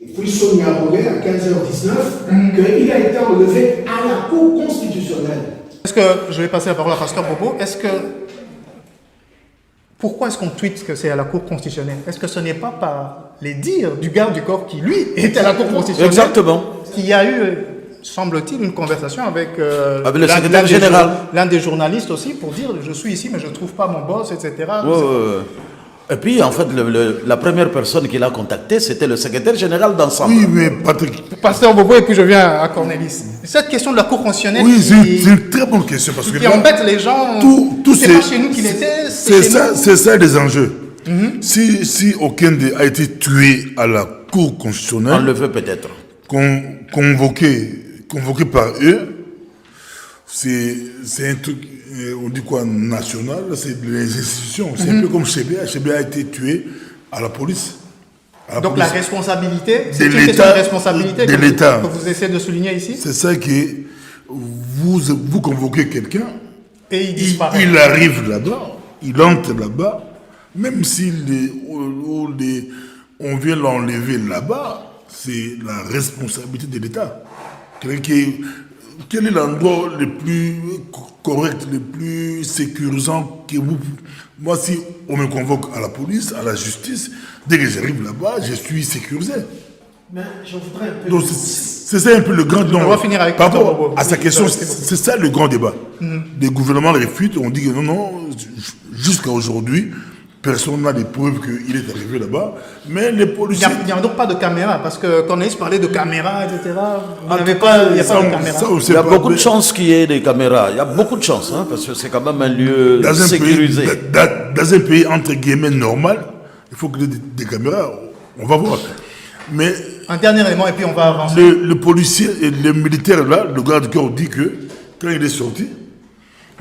Speaker 5: et puis Sonia Rollet à 15h19, qu'il a été enlevé à la Cour constitutionnelle.
Speaker 2: Est-ce que, je vais passer la parole à Pasteur Bobo, pourquoi est-ce qu'on tweete que c'est à la Cour constitutionnelle? Est-ce que ce n'est pas par les dires du garde du corps qui, lui, était à la Cour constitutionnelle?
Speaker 4: Exactement.
Speaker 2: Qu'il y a eu, semble-t-il, une conversation avec,
Speaker 4: avec le secrétaire général.
Speaker 2: L'un des journalistes aussi pour dire je suis ici mais je ne trouve pas mon boss, etc.
Speaker 4: Et puis, en fait, la première personne qu'il a contactée, c'était le secrétaire général d'ensemble.
Speaker 3: Oui, mais Patrick.
Speaker 2: Pasteur Bobo, et puis je viens à Cornelis. Cette question de la Cour constitutionnelle
Speaker 3: Oui, c'est une très bonne question. Parce que
Speaker 2: qui embête les gens.
Speaker 3: Tout
Speaker 2: c'est pas chez nous qu'il était.
Speaker 3: C'est ça les enjeux. Si aucun a été tué à la Cour constitutionnelle,
Speaker 4: Enlevé peut-être.
Speaker 3: Convoqué par eux, c'est un truc, on dit quoi, national, c'est les institutions. C'est un peu comme Chebea. Chebea a été tué à la police.
Speaker 2: Donc la responsabilité, c'est
Speaker 3: de
Speaker 2: une question de
Speaker 3: l'État,
Speaker 2: responsabilité
Speaker 3: de l'État.
Speaker 2: que vous essayez de souligner ici.
Speaker 3: C'est ça que vous convoquez quelqu'un,
Speaker 2: Et il disparaît.
Speaker 3: il arrive là-bas, il entre là-bas, même si on vient l'enlever là-bas, c'est la responsabilité de l'État. Quel est l'endroit le plus correct, le plus sécurisant que vous... Moi, si on me convoque à la police, à la justice, dès que j'arrive là-bas, je suis sécurisé.
Speaker 5: Mais je voudrais un peu...
Speaker 3: Donc, c'est ça un peu le grand...
Speaker 2: On va finir avec
Speaker 3: par
Speaker 2: Pasteur
Speaker 3: rapport
Speaker 2: Bobo.
Speaker 3: à sa question, c'est ça le grand débat. Les gouvernements réfutent, on dit que non, jusqu'à aujourd'hui, personne n'a des preuves qu'il est arrivé là-bas, mais les policiers...
Speaker 2: Il n'y a donc pas de caméra, parce que quand on parlait de caméra, etc., il n'y a pas de caméra.
Speaker 4: Il y a beaucoup de chances qu'il y ait des caméras. Il y a beaucoup de chances, hein, parce que c'est quand même un lieu sécurisé.
Speaker 3: Dans un pays, entre guillemets, normal, il faut qu'il y ait des caméras. On va voir. Mais
Speaker 2: un dernier élément, et puis on va avancer.
Speaker 3: le policier et le militaire, là, le garde du corps dit que quand il est sorti,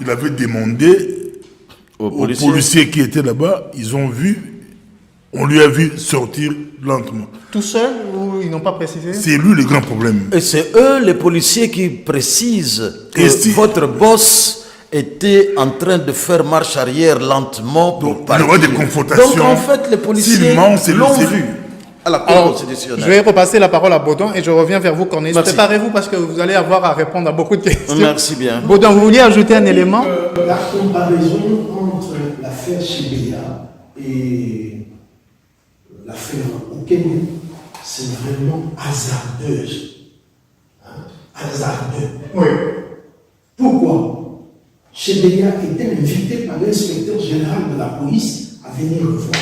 Speaker 3: il avait demandé aux policiers qui étaient là-bas, on lui a vu sortir lentement.
Speaker 2: Tout seul ou ils n'ont pas précisé?
Speaker 3: C'est lui le grand problème.
Speaker 4: Et c'est eux, les policiers, qui précisent que votre boss était en train de faire marche arrière lentement pour partir.
Speaker 3: Il y aura des confrontations.
Speaker 4: Donc en fait, les policiers l'ont vu à la Cour constitutionnelle.
Speaker 2: Je vais repasser la parole à Baudouin et je reviens vers vous, Cornelis. Préparez-vous parce que vous allez avoir à répondre à beaucoup de questions.
Speaker 4: Merci bien.
Speaker 2: Baudouin, vous vouliez ajouter un élément?
Speaker 5: La comparaison entre l'affaire Chebea et l'affaire Okene, c'est vraiment hasardeuse. Hasardeux.
Speaker 2: Oui.
Speaker 5: Pourquoi? Chebea était invité par l'inspecteur général de la police à venir le voir.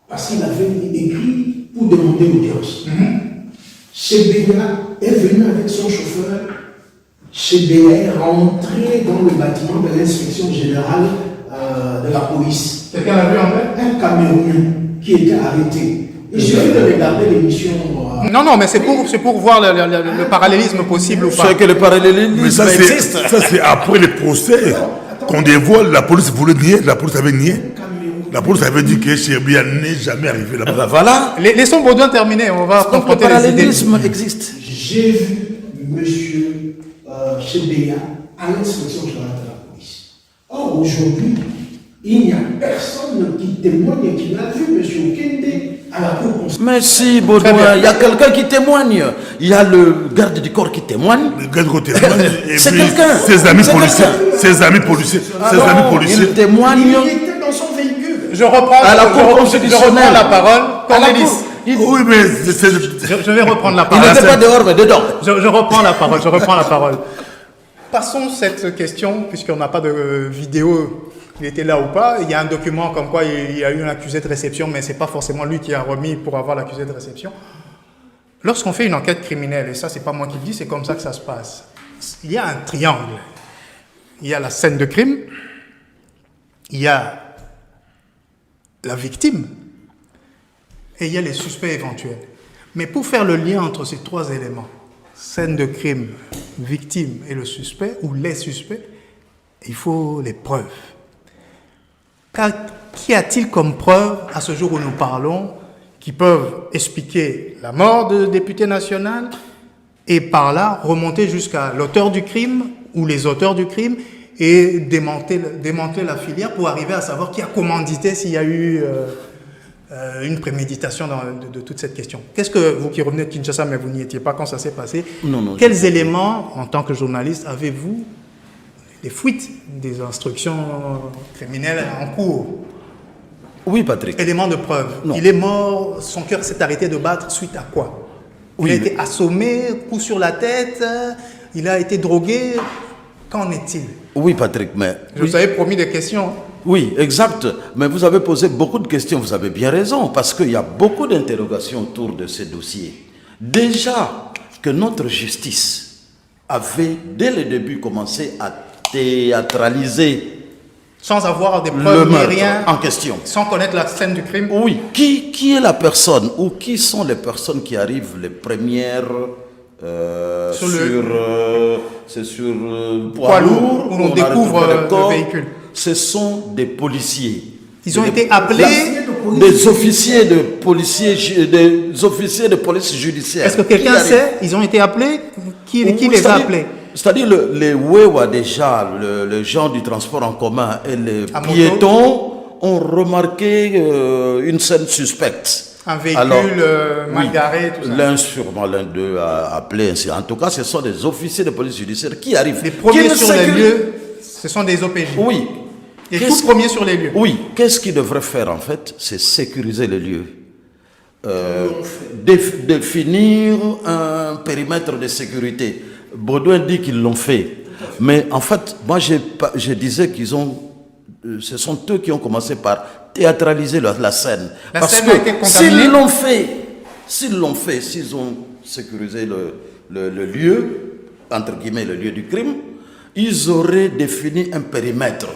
Speaker 5: Parce qu'il avait écrit pour demander audience. Chebea est venu avec son chauffeur. Chebea est rentré dans le bâtiment de l'inspection générale de la police.
Speaker 2: Quelqu'un l'a vu en fait?
Speaker 5: Un Camerounais qui était arrêté. Il suffit de regarder l'émission.
Speaker 2: Non, mais c'est pour voir le parallélisme possible ou pas.
Speaker 4: C'est que le parallélisme
Speaker 3: Mais ça,
Speaker 4: existe.
Speaker 3: c'est après le procès qu'on dévoile. La police voulait nier, la police avait nié. La police avait dit que Chebea n'est jamais arrivé là-bas.
Speaker 4: Ben voilà.
Speaker 2: Laissons Baudouin terminer, on va
Speaker 4: Donc le
Speaker 2: confronter les idées.
Speaker 4: parallélisme existe.
Speaker 5: J'ai vu M. Chebea à l'inspection générale de la police. Or, aujourd'hui, il n'y a personne qui témoigne qui n'a vu M. Okende à la Cour constitutionnelle.
Speaker 4: Merci Baudouin. Il y a quelqu'un qui témoigne. Il y a le garde du corps qui témoigne.
Speaker 3: Le gars de côté témoigne, et
Speaker 4: C'est
Speaker 3: puis
Speaker 4: quelqu'un.
Speaker 3: ses amis
Speaker 4: C'est
Speaker 3: policiers.
Speaker 4: quelqu'un.
Speaker 3: Ses amis policiers. Ses
Speaker 4: Alors,
Speaker 3: amis policiers.
Speaker 4: il témoigne.
Speaker 5: Il était dans son véhicule.
Speaker 2: Je reprends
Speaker 4: À la Cour
Speaker 2: je reprends
Speaker 4: constitutionnelle.
Speaker 2: la parole.
Speaker 4: À la
Speaker 2: Cornelis,
Speaker 4: Cour.
Speaker 3: Oui, mais
Speaker 2: je vais reprendre la
Speaker 4: Il
Speaker 2: parole.
Speaker 4: n'était pas dehors, mais dedans.
Speaker 2: Je reprends la parole, Passons cette question, puisqu'on n'a pas de vidéo, il était là ou pas. Il y a un document comme quoi il y a eu un accusé de réception, mais ce n'est pas forcément lui qui a remis pour avoir l'accusé de réception. Lorsqu'on fait une enquête criminelle, et ça c'est pas moi qui le dis, c'est comme ça que ça se passe, il y a un triangle. Il y a la scène de crime, il y a la victime, et il y a les suspects éventuels. Mais pour faire le lien entre ces trois éléments, scène de crime, victime et le suspect, ou les suspects, il faut les preuves. Qu'y a-t-il comme preuve, à ce jour où nous parlons, qui peuvent expliquer la mort de député national et par là remonter jusqu'à l'auteur du crime ou les auteurs du crime et démanteler la filière pour arriver à savoir qui a commandité s'il y a eu une préméditation de toute cette question. Qu'est-ce que vous qui revenez de Kinshasa, mais vous n'y étiez pas quand ça s'est passé, quels éléments, en tant que journaliste, avez-vous des fuites des instructions criminelles en cours?
Speaker 4: Oui, Patrick.
Speaker 2: Éléments de preuve.
Speaker 4: Non.
Speaker 2: Il est mort, son cœur s'est arrêté de battre suite à quoi? Il a été assommé, coup sur la tête, il a été drogué. Qu'en est-il?
Speaker 4: Oui, Patrick, mais...
Speaker 2: Je vous avais promis des questions.
Speaker 4: Oui, exact. Mais vous avez posé beaucoup de questions. Vous avez bien raison, parce qu'il y a beaucoup d'interrogations autour de ces dossiers. Déjà que notre justice avait, dès le début, commencé à théâtraliser
Speaker 2: Sans avoir des
Speaker 4: le
Speaker 2: preuves ni
Speaker 4: meurtre
Speaker 2: rien,
Speaker 4: en question.
Speaker 2: sans connaître la scène du crime.
Speaker 4: Oui. Qui est la personne ou qui sont les personnes qui arrivent les premières c'est sur poids lourd
Speaker 2: où on découvre le véhicule.
Speaker 4: Ce sont des policiers.
Speaker 2: Ils ont été appelés.
Speaker 4: Des officiers de police judiciaire.
Speaker 2: Est-ce que quelqu'un sait? Ils ont été appelés? Qui les a appelés?
Speaker 4: C'est-à-dire les Wewa déjà, les gens du transport en commun et les piétons ont remarqué une scène suspecte.
Speaker 2: Un véhicule mal garé, tout ça.
Speaker 4: Sûrement l'un d'eux a appelé ainsi. En tout cas, ce sont des officiers de police judiciaire qui arrivent.
Speaker 2: Les premiers sur les lieux, ce sont des OPJ.
Speaker 4: Oui.
Speaker 2: Les tout premiers sur les lieux.
Speaker 4: Oui. Qu'est-ce qu'ils devraient faire en fait? C'est sécuriser les lieux. Définir un périmètre de sécurité. Baudouin dit qu'ils l'ont fait. Mais en fait, moi je disais ce sont eux qui ont commencé par théâtraliser la scène. Parce que s'ils l'ont fait, s'ils ont sécurisé le lieu, entre guillemets le lieu du crime, ils auraient défini un périmètre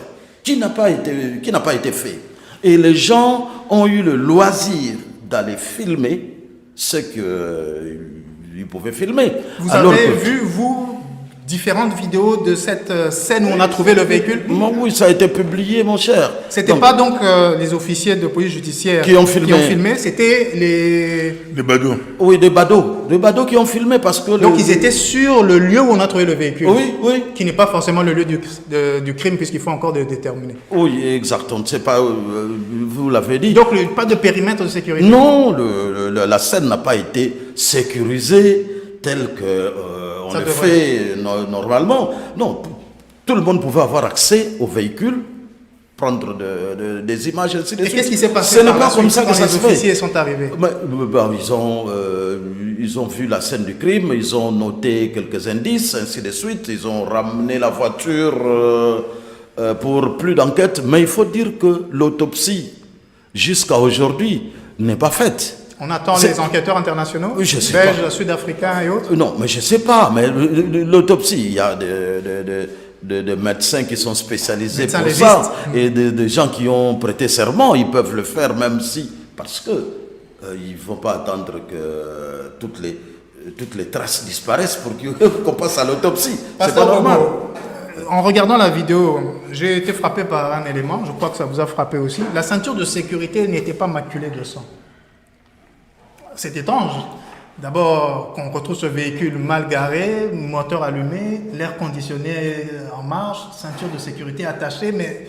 Speaker 4: qui n'a pas été fait. Et les gens ont eu le loisir d'aller filmer ce qu'ils pouvaient filmer.
Speaker 2: Vous avez vu, vous, différentes vidéos de cette scène où on a trouvé le véhicule?
Speaker 4: Oui, ça a été publié, mon cher.
Speaker 2: C'était pas donc les officiers de police judiciaire
Speaker 4: qui ont filmé,
Speaker 2: c'était les
Speaker 3: badauds.
Speaker 4: Oui, des badauds qui ont filmé parce que...
Speaker 2: Donc ils étaient sur le lieu où on a trouvé le véhicule.
Speaker 4: Oui.
Speaker 2: Qui n'est pas forcément le lieu du crime puisqu'il faut encore le déterminer.
Speaker 4: Oui, exact. On ne sait pas, vous l'avez dit.
Speaker 2: Donc pas de périmètre de sécurité?
Speaker 4: Non, la scène n'a pas été sécurisée telle que... on le fait normalement. Non, tout le monde pouvait avoir accès au véhicule, prendre des images, ainsi de suite.
Speaker 2: Et qu'est-ce qui s'est passé?
Speaker 4: Ce n'est pas comme ça que ça se fait.
Speaker 2: Les officiers sont arrivés.
Speaker 4: Ils ont vu la scène du crime, ils ont noté quelques indices, ainsi de suite. Ils ont ramené la voiture pour plus d'enquête. Mais il faut dire que l'autopsie, jusqu'à aujourd'hui, n'est pas faite.
Speaker 2: On attend les enquêteurs internationaux, belges, sud-africains et autres?
Speaker 4: Non, mais je ne sais pas. Mais l'autopsie, il y a des médecins qui sont spécialisés pour ça. Et des gens qui ont prêté serment, ils peuvent le faire même si... Parce que ils ne vont pas attendre que toutes les traces disparaissent pour qu'on passe à l'autopsie. C'est pas normal.
Speaker 2: En regardant la vidéo, j'ai été frappé par un élément. Je crois que ça vous a frappé aussi. La ceinture de sécurité n'était pas maculée de sang. C'est étrange. D'abord, qu'on retrouve ce véhicule mal garé, moteur allumé, l'air conditionné en marche, ceinture de sécurité attachée, mais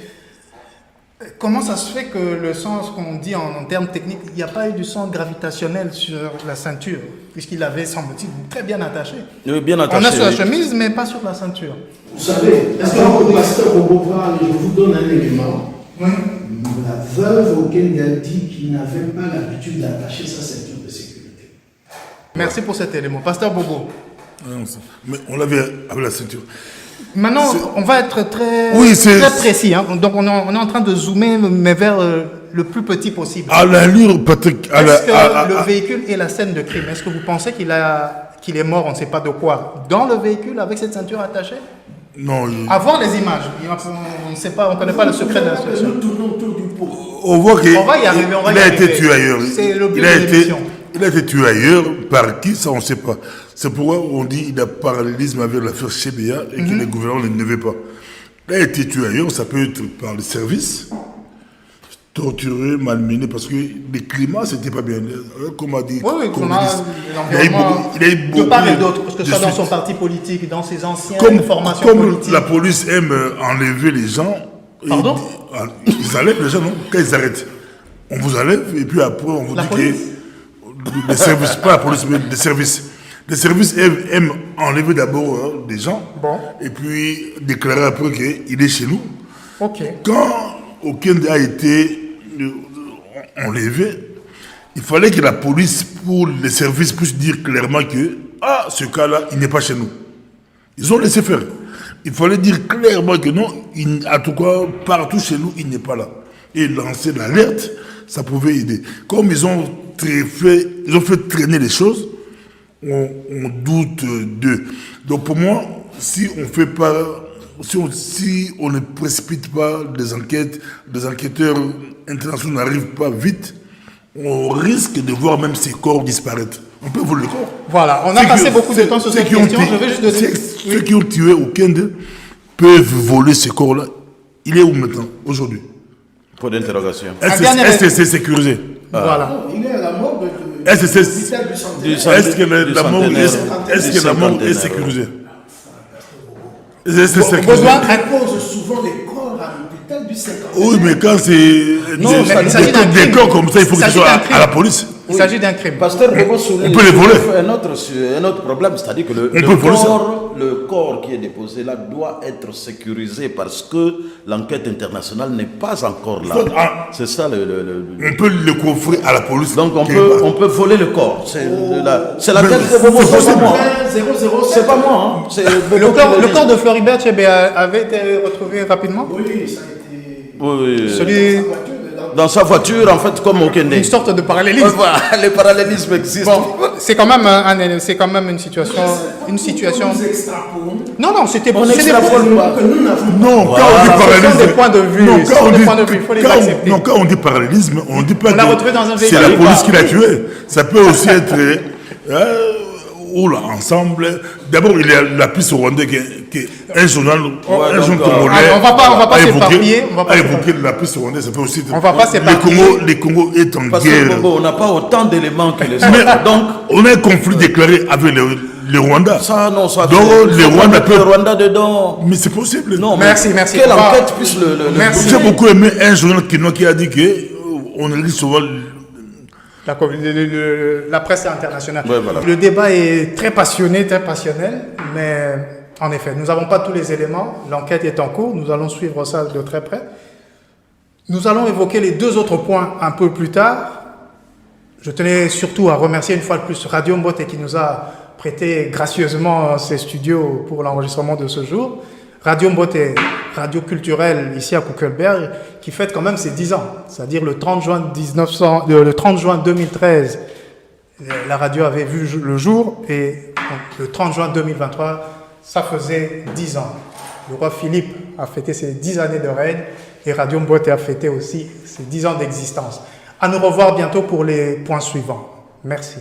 Speaker 2: comment ça se fait que le sang, ce qu'on dit en termes techniques, il n'y a pas eu du sang gravitationnel sur la ceinture, puisqu'il avait, semble-t-il, très bien attaché.
Speaker 4: Bien attaché.
Speaker 2: On a sur la chemise, mais pas sur la ceinture.
Speaker 5: Vous savez, est-ce que pasteur Bobovoa, je vous donne un élément. Oui. La veuve auquel il a dit qu'il n'avait pas l'habitude d'attacher sa ceinture de sécurité.
Speaker 2: Merci pour cet élément. Pasteur Bobo.
Speaker 3: Mais on l'avait avec la ceinture.
Speaker 2: Maintenant, on va être très précis. Hein. Donc, on est en train de zoomer, mais vers le plus petit possible.
Speaker 3: À l'allure, Patrick.
Speaker 2: Est-ce que le véhicule est la scène de crime? Est-ce que vous pensez qu'il est mort, on ne sait pas de quoi, dans le véhicule avec cette ceinture attachée?
Speaker 3: Non.
Speaker 2: Avoir les images. On ne sait pas, on ne connaît pas le secret de la situation.
Speaker 3: On voit qu'il
Speaker 2: va y arriver.
Speaker 3: Il a été tué ailleurs.
Speaker 2: C'est l'objet de l'émission.
Speaker 3: Il a été tué ailleurs. Par qui, ça, on ne sait pas. C'est pourquoi on dit qu'il a parallélisme avec l'affaire Chebea et que les gouvernants ne veulent pas. Il a été tué ailleurs. Ça peut être par les services, torturé, malmené, parce que le climat, c'était pas bien. Comme a dit.
Speaker 2: Oui, il a eu beaucoup de part et d'autre, parce que ça dans son parti politique, dans ses anciennes formations politiques.
Speaker 3: Comme la police aime enlever les gens.
Speaker 2: Pardon?
Speaker 3: Ils enlèvent les gens, non? Quand ils arrêtent. On vous enlève et puis après on vous
Speaker 2: La
Speaker 3: dit
Speaker 2: police.
Speaker 3: que les services, pas la police, mais les services. Les services aiment enlever d'abord des gens
Speaker 2: Bon.
Speaker 3: et puis déclarer après qu'il est chez nous.
Speaker 2: Ok.
Speaker 3: Quand Okende a été enlevé, il fallait que la police, pour les services, puisse dire clairement que ce cas-là, il n'est pas chez nous. Ils ont laissé faire. Il fallait dire clairement que non, en tout cas, partout chez nous, il n'est pas là. Et lancer l'alerte, ça pouvait aider. Comme ils ont fait traîner les choses, on doute d'eux. Donc pour moi, si on ne précipite pas des enquêtes, des enquêteurs internationaux n'arrivent pas vite, on risque de voir même ces corps disparaître. On peut voler le corps.
Speaker 2: Voilà, on a passé beaucoup de temps sur cette question. Je vais juste donner...
Speaker 3: Ceux qui ont tué Okende peuvent voler ces corps-là. Il est où maintenant, aujourd'hui?
Speaker 4: Point d'interrogation.
Speaker 3: Est-ce que c'est sécurisé?
Speaker 2: Voilà.
Speaker 5: Il est à la mort
Speaker 3: Est-ce que
Speaker 4: Du
Speaker 3: la mort est sécurisée? Est-ce que c'est
Speaker 2: Besoin
Speaker 5: pose souvent les corps à l'hôpital du 50.
Speaker 3: Oui, mais quand c'est
Speaker 2: il s'agit d'un
Speaker 3: des
Speaker 2: crime.
Speaker 3: corps comme ça, il faut
Speaker 2: Il
Speaker 3: que ce
Speaker 2: s'agit
Speaker 3: soit
Speaker 2: d'un crime.
Speaker 3: à la police.
Speaker 2: Il s'agit d'un crime.
Speaker 4: Pasteur Bobo souligne
Speaker 3: On peut les voler.
Speaker 4: un autre problème, c'est-à-dire que le corps qui est déposé là doit être sécurisé parce que l'enquête internationale n'est pas encore là. C'est ça
Speaker 3: On peut le coffrer à la police.
Speaker 4: Donc on peut voler le corps. C'est la
Speaker 3: Mais
Speaker 4: thèse de Bobo,
Speaker 3: c'est
Speaker 4: c'est pas moi.
Speaker 5: 007.
Speaker 4: C'est pas moi. Hein. C'est
Speaker 2: Le corps de Floribert Chebe avait été retrouvé rapidement.
Speaker 5: Oui, ça a été.
Speaker 4: Oui,
Speaker 2: Celui...
Speaker 4: dans sa voiture, en fait, comme Okende.
Speaker 2: Une sorte de parallélisme.
Speaker 4: Voilà, le parallélisme existe.
Speaker 2: Bon, c'est quand même une situation.
Speaker 5: Nous extrapolons.
Speaker 2: Non, c'était
Speaker 4: On
Speaker 2: c'est des
Speaker 4: extrapole
Speaker 2: points-
Speaker 4: pas.
Speaker 5: Que nous n'avons
Speaker 3: Non,
Speaker 2: Voilà,
Speaker 3: quand on dit
Speaker 2: ce sont
Speaker 3: parallélisme.
Speaker 2: des points de vue,
Speaker 3: Non,
Speaker 2: ce
Speaker 3: quand
Speaker 2: sont
Speaker 3: on
Speaker 2: des
Speaker 3: dit-
Speaker 2: points de vue, il faut les
Speaker 3: quand on-
Speaker 2: accepter.
Speaker 3: Non, quand on dit parallélisme, on ne dit pas
Speaker 2: On l'a
Speaker 3: que
Speaker 2: retrouvé dans un
Speaker 3: c'est
Speaker 2: véhicule.
Speaker 3: la police qui l'a tué. Ça peut aussi être ensemble. D'abord, il y a la piste rwandais qui est un journal, un journal congolais
Speaker 2: on va pas
Speaker 3: a
Speaker 2: s'éparpiller, on va pas
Speaker 3: évoqué la piste rwandaise. Ça peut aussi.
Speaker 2: On va pas s'éparpiller.
Speaker 3: Les Congo est en
Speaker 4: Parce que
Speaker 3: guerre.
Speaker 4: Bobo, on n'a pas autant d'éléments que les
Speaker 3: Mais
Speaker 4: autres. Donc,
Speaker 3: on a un conflit déclaré avec le Rwanda.
Speaker 4: ça, non, ça.
Speaker 3: Donc, les Rwandais
Speaker 4: mettre le
Speaker 3: peuvent.
Speaker 4: Rwanda dedans.
Speaker 3: Mais c'est possible.
Speaker 4: Non,
Speaker 2: Merci.
Speaker 4: Quelle
Speaker 2: On va-
Speaker 4: enquête puisse le.
Speaker 2: Merci.
Speaker 3: J'ai beaucoup aimé un journal qui a dit que on lit souvent.
Speaker 2: La presse internationale.
Speaker 4: Ouais, voilà.
Speaker 2: Le débat est très passionné, très passionnel, mais en effet, nous n'avons pas tous les éléments. L'enquête est en cours, nous allons suivre ça de très près. Nous allons évoquer les deux autres points un peu plus tard. Je tenais surtout à remercier une fois de plus Radio Mbote qui nous a prêté gracieusement ses studios pour l'enregistrement de ce jour. Radio Mbote, radio culturelle ici à Kuckelberg, qui fête quand même ses 10 ans. C'est-à-dire le 30 juin 2013, la radio avait vu le jour et le 30 juin 2023, ça faisait 10 ans. Le roi Philippe a fêté ses 10 années de règne et Radio Mbote a fêté aussi ses 10 ans d'existence. À nous revoir bientôt pour les points suivants. Merci.